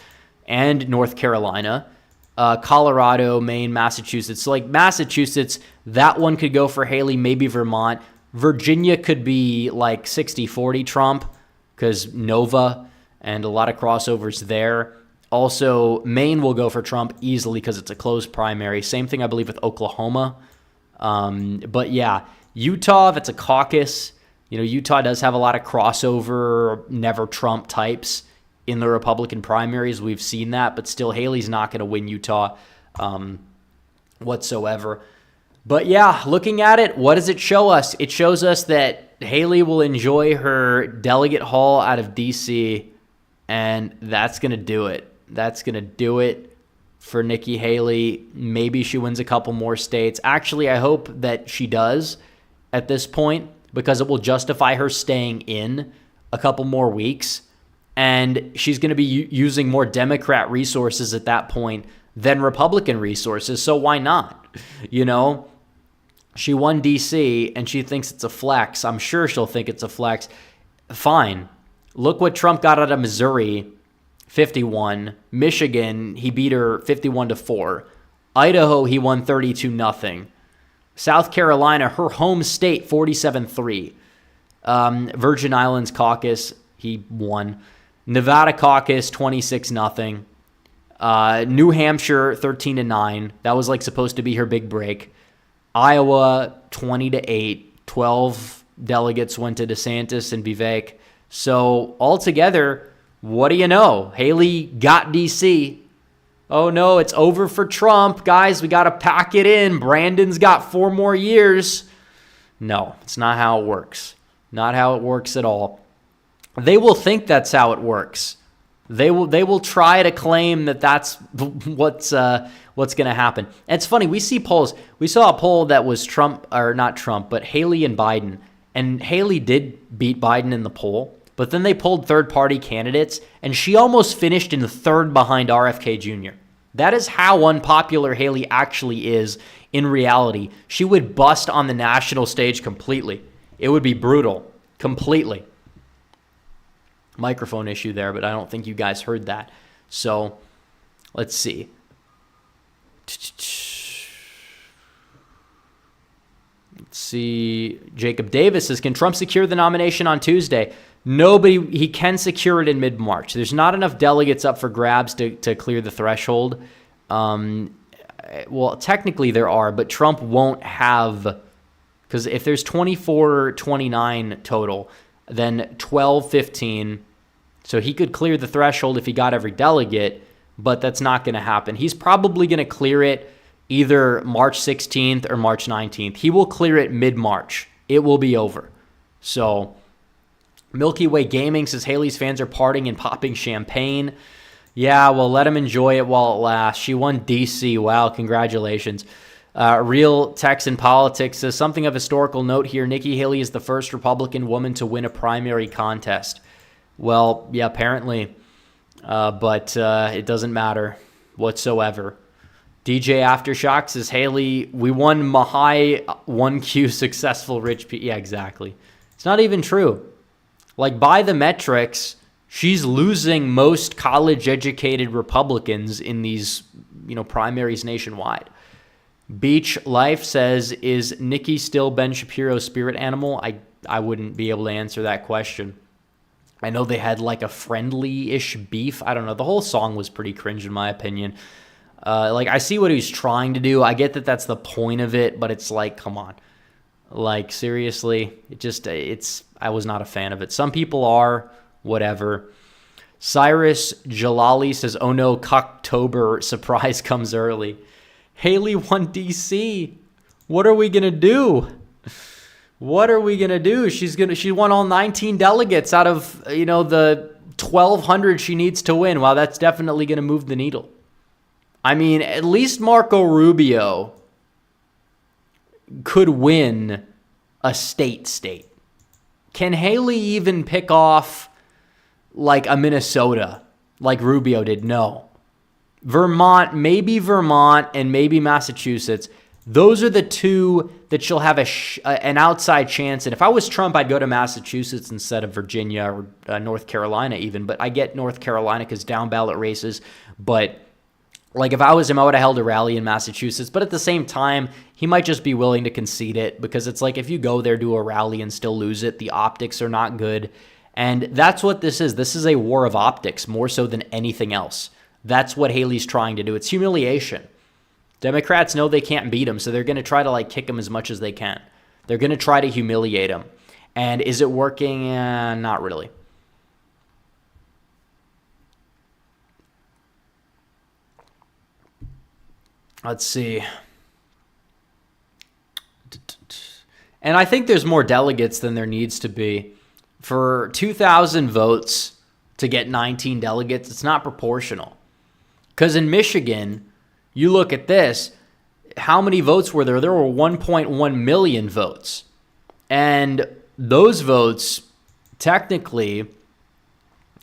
and North Carolina. Colorado, Maine, Massachusetts. So like Massachusetts, that one could go for Haley, maybe Vermont. Virginia could be like 60-40 Trump because Nova and a lot of crossovers there. Also, Maine will go for Trump easily because it's a closed primary. Same thing, I believe, with Oklahoma. But yeah, Utah, if it's a caucus, Utah does have a lot of crossover, never Trump types in the Republican primaries. We've seen that, but still Haley's not going to win Utah whatsoever. But yeah, looking at it, what does it show us? It shows us that Haley will enjoy her delegate haul out of DC, and that's going to do it. That's going to do it for Nikki Haley. Maybe she wins a couple more states. Actually, I hope that she does at this point, because it will justify her staying in a couple more weeks. And she's going to be using more Democrat resources at that point than Republican resources. So why not? You know, she won DC and she thinks it's a flex. I'm sure she'll think it's a flex. Fine. Look what Trump got out of Missouri, 51. Michigan, he beat her 51-4. Idaho, he won 32-0. South Carolina, her home state, 47-3. Virgin Islands caucus, he won. Nevada caucus, 26-0. New Hampshire, 13-9. That was like supposed to be her big break. Iowa, 20-8. 12 delegates went to DeSantis and Vivek. So altogether, what do you know? Haley got DC. Oh no, it's over for Trump. Guys, we got to pack it in. Brandon's got 4 more years. No, it's not how it works. Not how it works at all. They will think that's how it works. They will try to claim that that's what's going to happen. And it's funny, we see polls. We saw a poll that was Trump, or not Trump, but Haley and Biden. And Haley did beat Biden in the poll, but then they polled third-party candidates, and she almost finished in third behind RFK Jr. That is how unpopular Haley actually is in reality. She would bust on the national stage completely. It would be brutal, completely. Microphone issue there, but I don't think you guys heard that. So, let's see. Let's see. Jacob Davis says, can Trump secure the nomination on Tuesday? Nobody, he can secure it in mid-March. There's not enough delegates up for grabs to clear the threshold. Well, technically there are, but Trump won't have, because if there's 24, 29 total, then 12, 15. So he could clear the threshold if he got every delegate, but that's not going to happen. He's probably going to clear it either March 16th or March 19th. He will clear it mid-March. It will be over. So Milky Way Gaming says Haley's fans are partying and popping champagne. Yeah, well, let them enjoy it while it lasts. She won DC. Wow, congratulations. Real Texan Politics says something of historical note here. Nikki Haley is the first Republican woman to win a primary contest. Well, yeah, apparently. But it doesn't matter whatsoever. DJ Aftershock says, Haley, we won Mahai 1Q successful rich people. Yeah, exactly. It's not even true. Like, by the metrics, she's losing most college-educated Republicans in these, primaries nationwide. Beach Life says, is Nikki still Ben Shapiro's spirit animal? I wouldn't be able to answer that question. I know they had like a friendly-ish beef. I don't know. The whole song was pretty cringe in my opinion. I see what he's trying to do. I get that that's the point of it, but it's like, come on. Like, seriously, I was not a fan of it. Some people are, whatever. Cyrus Jalali says, oh no, Cocktober surprise comes early. Haley won DC. What are we going to do? What are we going to do? She won all 19 delegates out of, the 1,200 she needs to win. Wow, that's definitely going to move the needle. I mean, at least Marco Rubio could win a state. Can Haley even pick off like a Minnesota like Rubio did? No. Vermont, and maybe Massachusetts. Those are the two that she'll have an outside chance. And if I was Trump, I'd go to Massachusetts instead of Virginia or North Carolina even. But I get North Carolina because down ballot races. But like if I was him, I would have held a rally in Massachusetts. But at the same time, he might just be willing to concede it because it's like if you go there, do a rally and still lose it, the optics are not good. And that's what this is. This is a war of optics more so than anything else. That's what Haley's trying to do. It's humiliation. Democrats know they can't beat him, so they're going to try to kick him as much as they can. They're going to try to humiliate him. And is it working? Not really. Let's see. And I think there's more delegates than there needs to be. For 2,000 votes to get 19 delegates, it's not proportional. Because in Michigan, you look at this, how many votes were there? There were 1.1 million votes. And those votes technically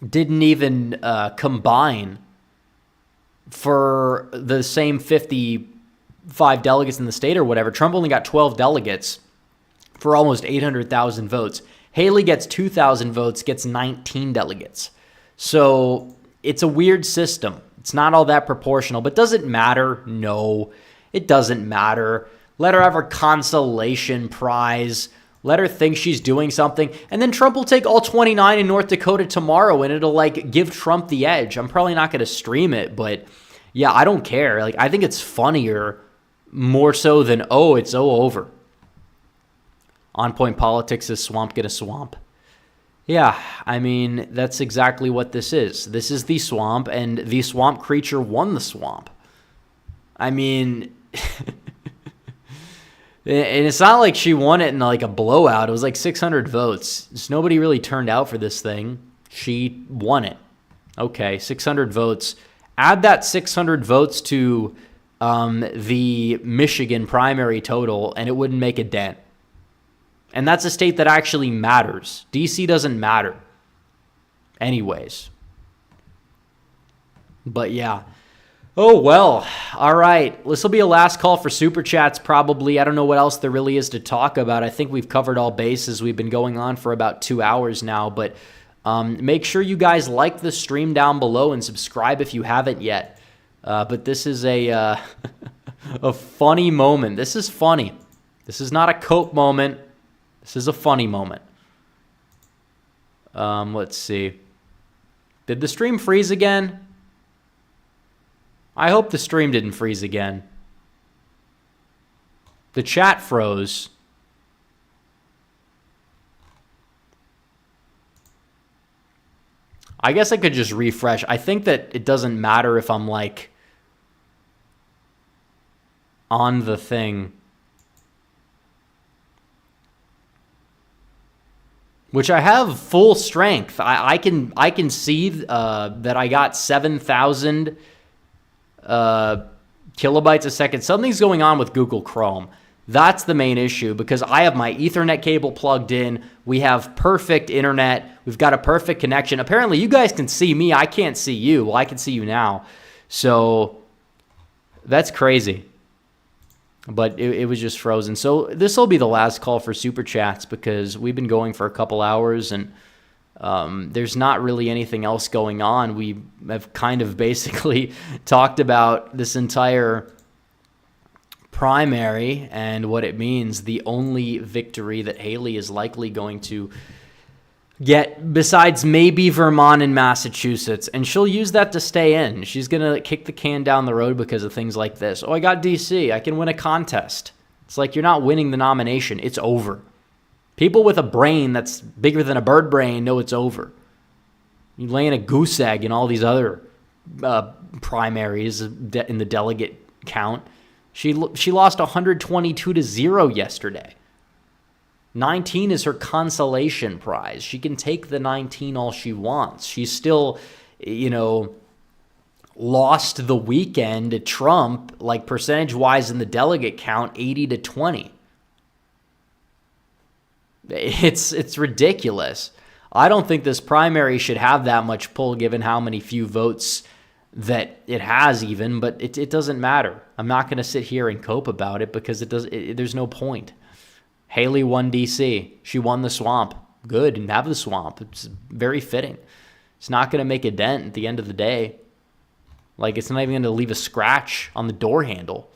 didn't even combine for the same 55 delegates in the state or whatever. Trump only got 12 delegates for almost 800,000 votes. Haley gets 2,000 votes, gets 19 delegates. So it's a weird system. It's not all that proportional, but does it matter? No, it doesn't matter. Let her have her consolation prize. Let her think she's doing something. And then Trump will take all 29 in North Dakota tomorrow, and it'll like give Trump the edge. I'm probably not going to stream it, but yeah, I don't care. Like, I think it's funnier more so than, oh, it's over. On Point Politics is swamp get a swamp. Yeah, I mean, that's exactly what this is. This is the swamp, and the swamp creature won the swamp. I mean, and it's not like she won it in like a blowout. It was like 600 votes. Just nobody really turned out for this thing. She won it. Okay, 600 votes. Add that 600 votes to the Michigan primary total, and it wouldn't make a dent. And that's a state that actually matters. DC doesn't matter. Anyways. But yeah. Oh, well. All right. This will be a last call for Super Chats probably. I don't know what else there really is to talk about. I think we've covered all bases. We've been going on for about 2 hours now. But make sure you guys like the stream down below and subscribe if you haven't yet. But this is a funny moment. This is funny. This is not a cope moment. This is a funny moment. Let's see. Did the stream freeze again? I hope the stream didn't freeze again. The chat froze. I guess I could just refresh. I think that it doesn't matter if I'm like on the thing. Which I have full strength. I can see that I got 7,000 kilobytes a second. Something's going on with Google Chrome. That's the main issue because I have my Ethernet cable plugged in. We have perfect internet. We've got a perfect connection. Apparently, you guys can see me. I can't see you. Well, I can see you now. So that's crazy. But it was just frozen. So this will be the last call for Super Chats because we've been going for a couple hours and there's not really anything else going on. We have kind of basically talked about this entire primary and what it means. The only victory that Haley is likely going to get besides maybe Vermont and Massachusetts, and she'll use that to stay in. She's going to kick the can down the road because of things like this. Oh, I got DC. I can win a contest. It's like you're not winning the nomination. It's over. People with a brain that's bigger than a bird brain know it's over. You lay in a goose egg in all these other primaries in the delegate count. She lost 122-0 yesterday. 19 is her consolation prize. She can take the 19 all she wants. She's still, lost the weekend to Trump, like percentage-wise in the delegate count, 80-20. It's ridiculous. I don't think this primary should have that much pull given how many few votes that it has even, but it doesn't matter. I'm not going to sit here and cope about it because there's no point. Haley won DC. She won the swamp. Good, and have the swamp. It's very fitting. It's not going to make a dent at the end of the day. Like, it's not even going to leave a scratch on the door handle.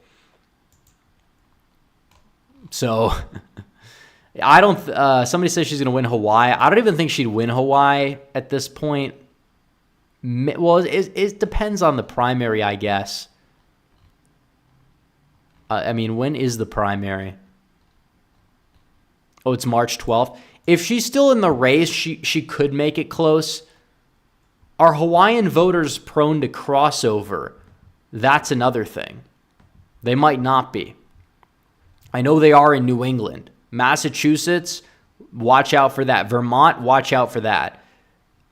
So, I don't... somebody says she's going to win Hawaii. I don't even think she'd win Hawaii at this point. Well, it depends on the primary, I guess. When is the primary? Oh, it's March 12th. If she's still in the race, she could make it close. Are Hawaiian voters prone to crossover? That's another thing. They might not be. I know they are in New England. Massachusetts, watch out for that. Vermont, watch out for that.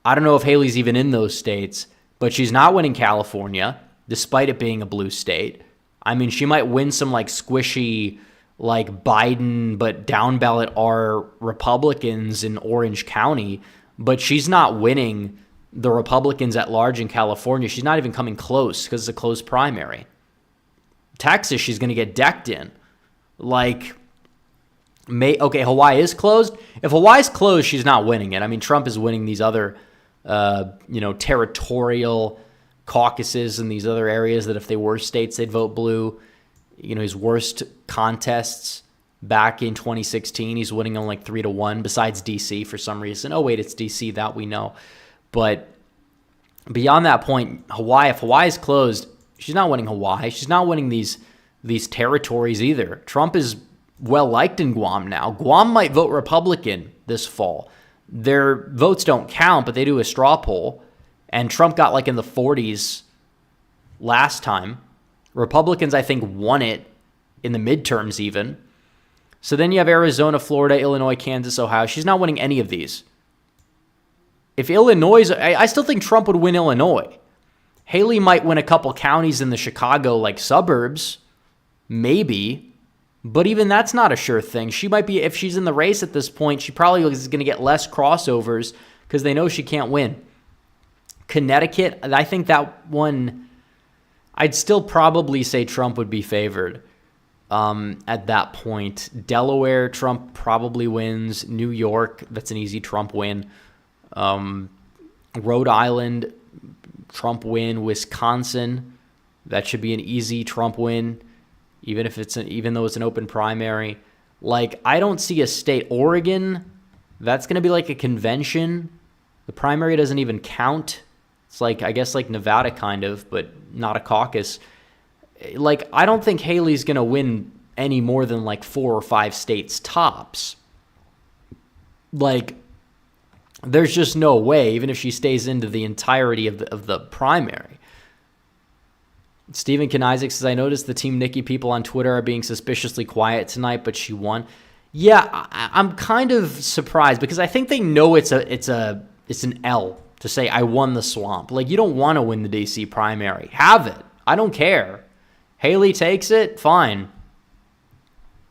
I don't know if Haley's even in those states, but she's not winning California, despite it being a blue state. I mean, she might win some like squishy, like Biden, but down ballot are Republicans in Orange County, but she's not winning the Republicans at large in California. She's not even coming close because it's a close primary. Texas, she's going to get decked in. Like, Hawaii is closed. If Hawaii's closed, she's not winning it. I mean, Trump is winning these other, territorial caucuses in these other areas that if they were states, they'd vote blue. His worst contests back in 2016, he's winning on like 3-1, besides D.C. for some reason. Oh, wait, it's D.C., that we know. But beyond that point, Hawaii, if Hawaii's closed, she's not winning Hawaii. She's not winning these territories either. Trump is well-liked in Guam now. Guam might vote Republican this fall. Their votes don't count, but they do a straw poll. And Trump got like in the 40s last time. Republicans, I think, won it in the midterms even. So then you have Arizona, Florida, Illinois, Kansas, Ohio. She's not winning any of these. If Illinois, I still think Trump would win Illinois. Haley might win a couple counties in the Chicago like suburbs, maybe, but even that's not a sure thing. She might be, if she's in the race at this point, she probably is going to get less crossovers because they know she can't win. Connecticut, I think that one, I'd still probably say Trump would be favored at that point. Delaware, Trump probably wins. New York, that's an easy Trump win. Rhode Island, Trump win. Wisconsin, that should be an easy Trump win, even though it's an open primary. Like, I don't see a state. Oregon, that's going to be like a convention. The primary doesn't even count. It's like, I guess like Nevada kind of, but not a caucus. Like, I don't think Haley's going to win any more than like 4 or 5 states tops. Like, there's just no way, even if she stays into the entirety of the primary. Stephen Isaac says, I noticed the Team Nikki people on Twitter are being suspiciously quiet tonight, but she won. Yeah, I'm kind of surprised because I think they know it's an L to say I won the swamp. Like, you don't want to win the DC primary. Have it. I don't care. Haley takes it, fine.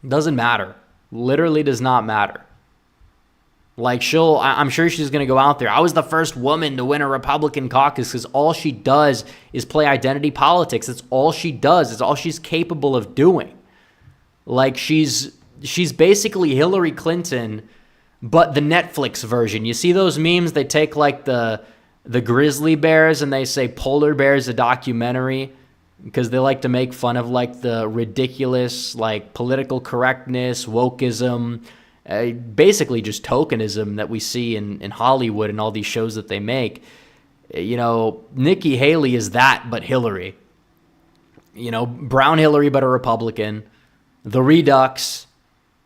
Doesn't matter. Literally does not matter. Like, I'm sure she's going to go out there. I was the first woman to win a Republican caucus because all she does is play identity politics. That's all she does. It's all she's capable of doing. Like, she's basically Hillary Clinton, but the Netflix version. You see those memes? They take like the grizzly bears and they say Polar Bears, a documentary, because they like to make fun of like the ridiculous, like political correctness, wokeism, basically just tokenism that we see in Hollywood and all these shows that they make. Nikki Haley is that, but Hillary. Brown Hillary, but a Republican. The Redux.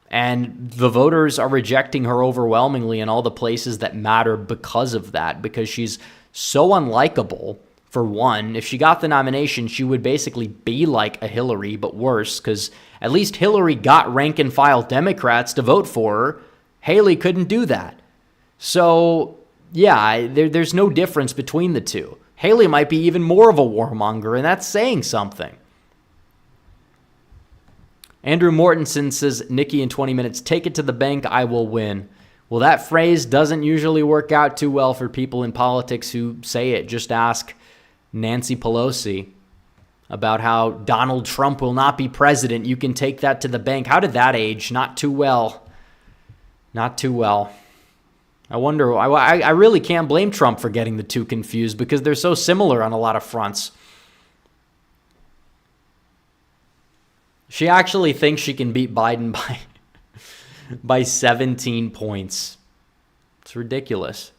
And the voters are rejecting her overwhelmingly in all the places that matter because of that, because she's so unlikable. For one, if she got the nomination, she would basically be like a Hillary, but worse, because at least Hillary got rank-and-file Democrats to vote for her. Haley couldn't do that. So, yeah, there's no difference between the two. Haley might be even more of a warmonger, and that's saying something. Andrew Mortensen says, Nikki in 20 minutes, take it to the bank, I will win. Well, that phrase doesn't usually work out too well for people in politics who say it. Just ask Nancy Pelosi about how Donald Trump will not be president. You can take that to the bank. How did that age? Not too well. Not too well. I wonder, I really can't blame Trump for getting the two confused because they're so similar on a lot of fronts. She actually thinks she can beat Biden by 17 points. It's ridiculous.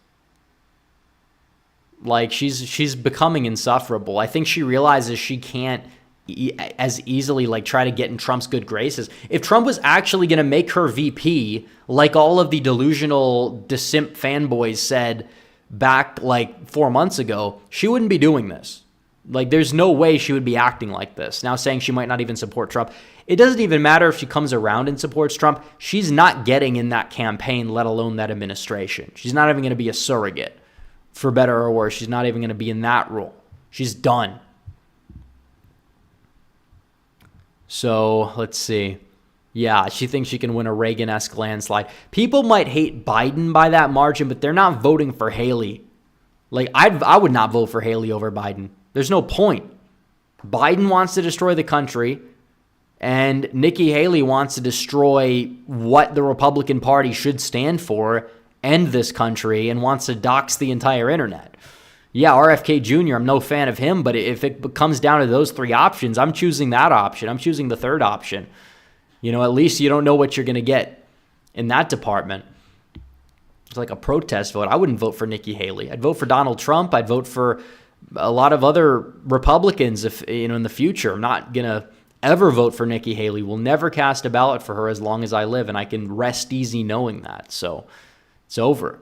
Like, she's becoming insufferable. I think she realizes she can't as easily like try to get in Trump's good graces. If Trump was actually going to make her VP, like all of the delusional DeSimp fanboys said back like 4 months ago, she wouldn't be doing this. Like, there's no way she would be acting like this. Now saying she might not even support Trump. It doesn't even matter if she comes around and supports Trump. She's not getting in that campaign, let alone that administration. She's not even going to be a surrogate, for better or worse. She's not even going to be in that role. She's done. So, let's see. Yeah, she thinks she can win a Reagan-esque landslide. People might hate Biden by that margin, but they're not voting for Haley. Like, I would not vote for Haley over Biden. There's no point. Biden wants to destroy the country, and Nikki Haley wants to destroy what the Republican Party should stand for, end this country, and wants to dox the entire internet. Yeah, RFK Jr., I'm no fan of him, but if it comes down to those three options, I'm choosing that option. I'm choosing the third option. You know, at least you don't know what you're going to get in that department. It's like a protest vote. I wouldn't vote for Nikki Haley. I'd vote for Donald Trump. I'd vote for a lot of other Republicans if, you know, in the future. I'm not going to ever vote for Nikki Haley. We'll never cast a ballot for her as long as I live, and I can rest easy knowing that. So it's over.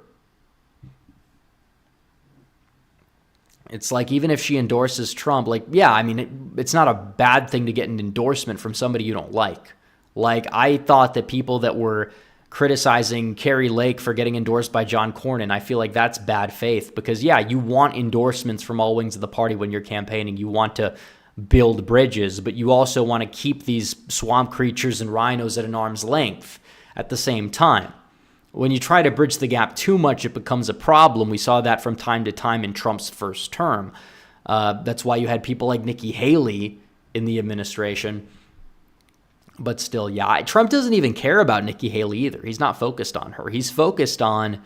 It's like, even if she endorses Trump, like, yeah, I mean, it's not a bad thing to get an endorsement from somebody you don't like. Like, I thought that people that were criticizing Carrie Lake for getting endorsed by John Cornyn, I feel like that's bad faith, because, yeah, you want endorsements from all wings of the party when you're campaigning. You want to build bridges, but you also want to keep these swamp creatures and rhinos at an arm's length at the same time. When you try to bridge the gap too much, it becomes a problem. We saw that from time to time in Trump's first term. That's why you had people like Nikki Haley in the administration. But still, yeah, Trump doesn't even care about Nikki Haley either. He's not focused on her. He's focused on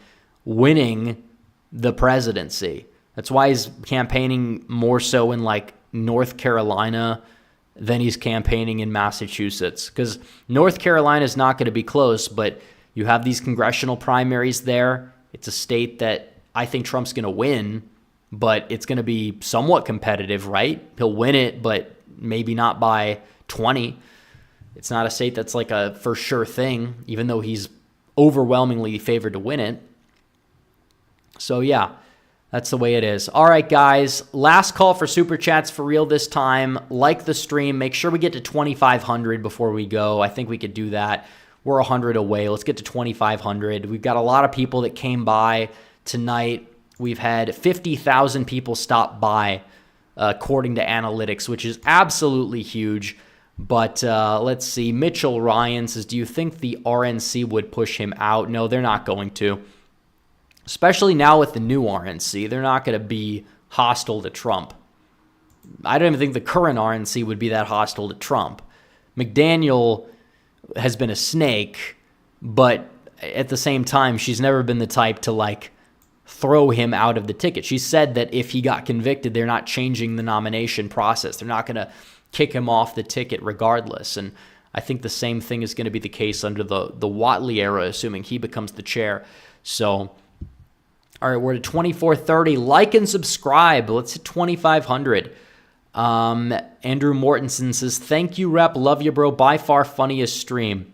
winning the presidency. That's why he's campaigning more so in like North Carolina than he's campaigning in Massachusetts. Because North Carolina is not going to be close, but you have these congressional primaries there. It's a state that I think Trump's going to win, but it's going to be somewhat competitive, right? He'll win it, but maybe not by 20. It's not a state that's like a for sure thing, even though he's overwhelmingly favored to win it. So yeah, that's the way it is. All right, guys, last call for Super Chats for real this time. Like the stream. Make sure we get to 2,500 before we go. I think we could do that. We're 100 away. Let's get to 2,500. We've got a lot of people that came by tonight. We've had 50,000 people stop by, according to analytics, which is absolutely huge. But let's see. Mitchell Ryan says, do you think the RNC would push him out? No, they're not going to. Especially now with the new RNC. They're not going to be hostile to Trump. I don't even think the current RNC would be that hostile to Trump. McDaniel has been a snake, but at the same time, she's never been the type to like throw him out of the ticket. She said that if he got convicted, they're not changing the nomination process. They're not going to kick him off the ticket regardless. And I think the same thing is going to be the case under the Whatley era, assuming he becomes the chair. So, all right, we're at 2430. Like and subscribe. Let's hit 2,500. Andrew Mortensen says, thank you, Rep. Love you, bro. By far funniest stream.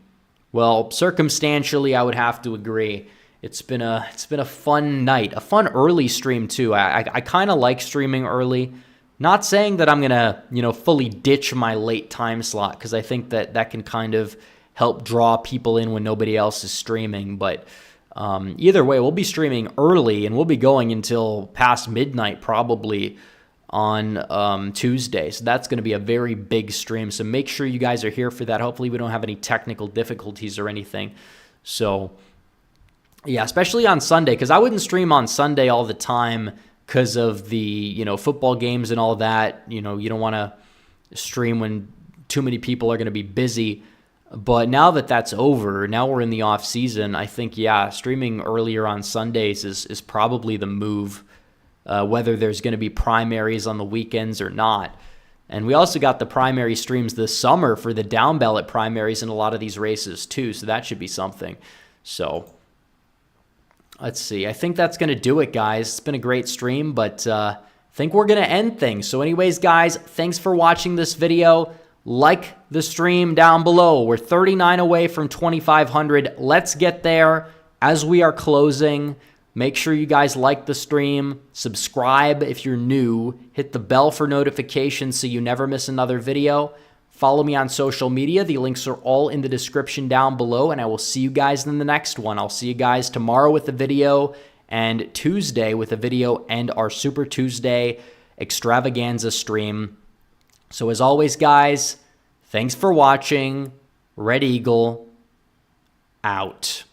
Well, circumstantially, I would have to agree. It's been a fun night, a fun early stream too. I kind of like streaming early. Not saying that I'm gonna, fully ditch my late time slot, because I think that can kind of help draw people in when nobody else is streaming. But either way, we'll be streaming early, and we'll be going until past midnight probably on Tuesday. So that's going to be a very big stream. So make sure you guys are here for that. Hopefully we don't have any technical difficulties or anything. So yeah, especially on Sunday, because I wouldn't stream on Sunday all the time because of the, football games and all that. You don't want to stream when too many people are going to be busy. But now that that's over, now we're in the off season, I think, yeah, streaming earlier on Sundays is probably the move. Whether there's going to be primaries on the weekends or not. And we also got the primary streams this summer for the down ballot primaries in a lot of these races too, so that should be something. So let's see. I think that's going to do it, guys. It's been a great stream, but I think we're going to end things. So anyways, guys, thanks for watching this video. Like the stream down below. We're 39 away from 2,500. Let's get there as we are closing. Make sure you guys like the stream, subscribe if you're new, hit the bell for notifications so you never miss another video. Follow me on social media. The links are all in the description down below, and I will see you guys in the next one. I'll see you guys tomorrow with a video and Tuesday with a video and our Super Tuesday extravaganza stream. So as always, guys, thanks for watching. Red Eagle out.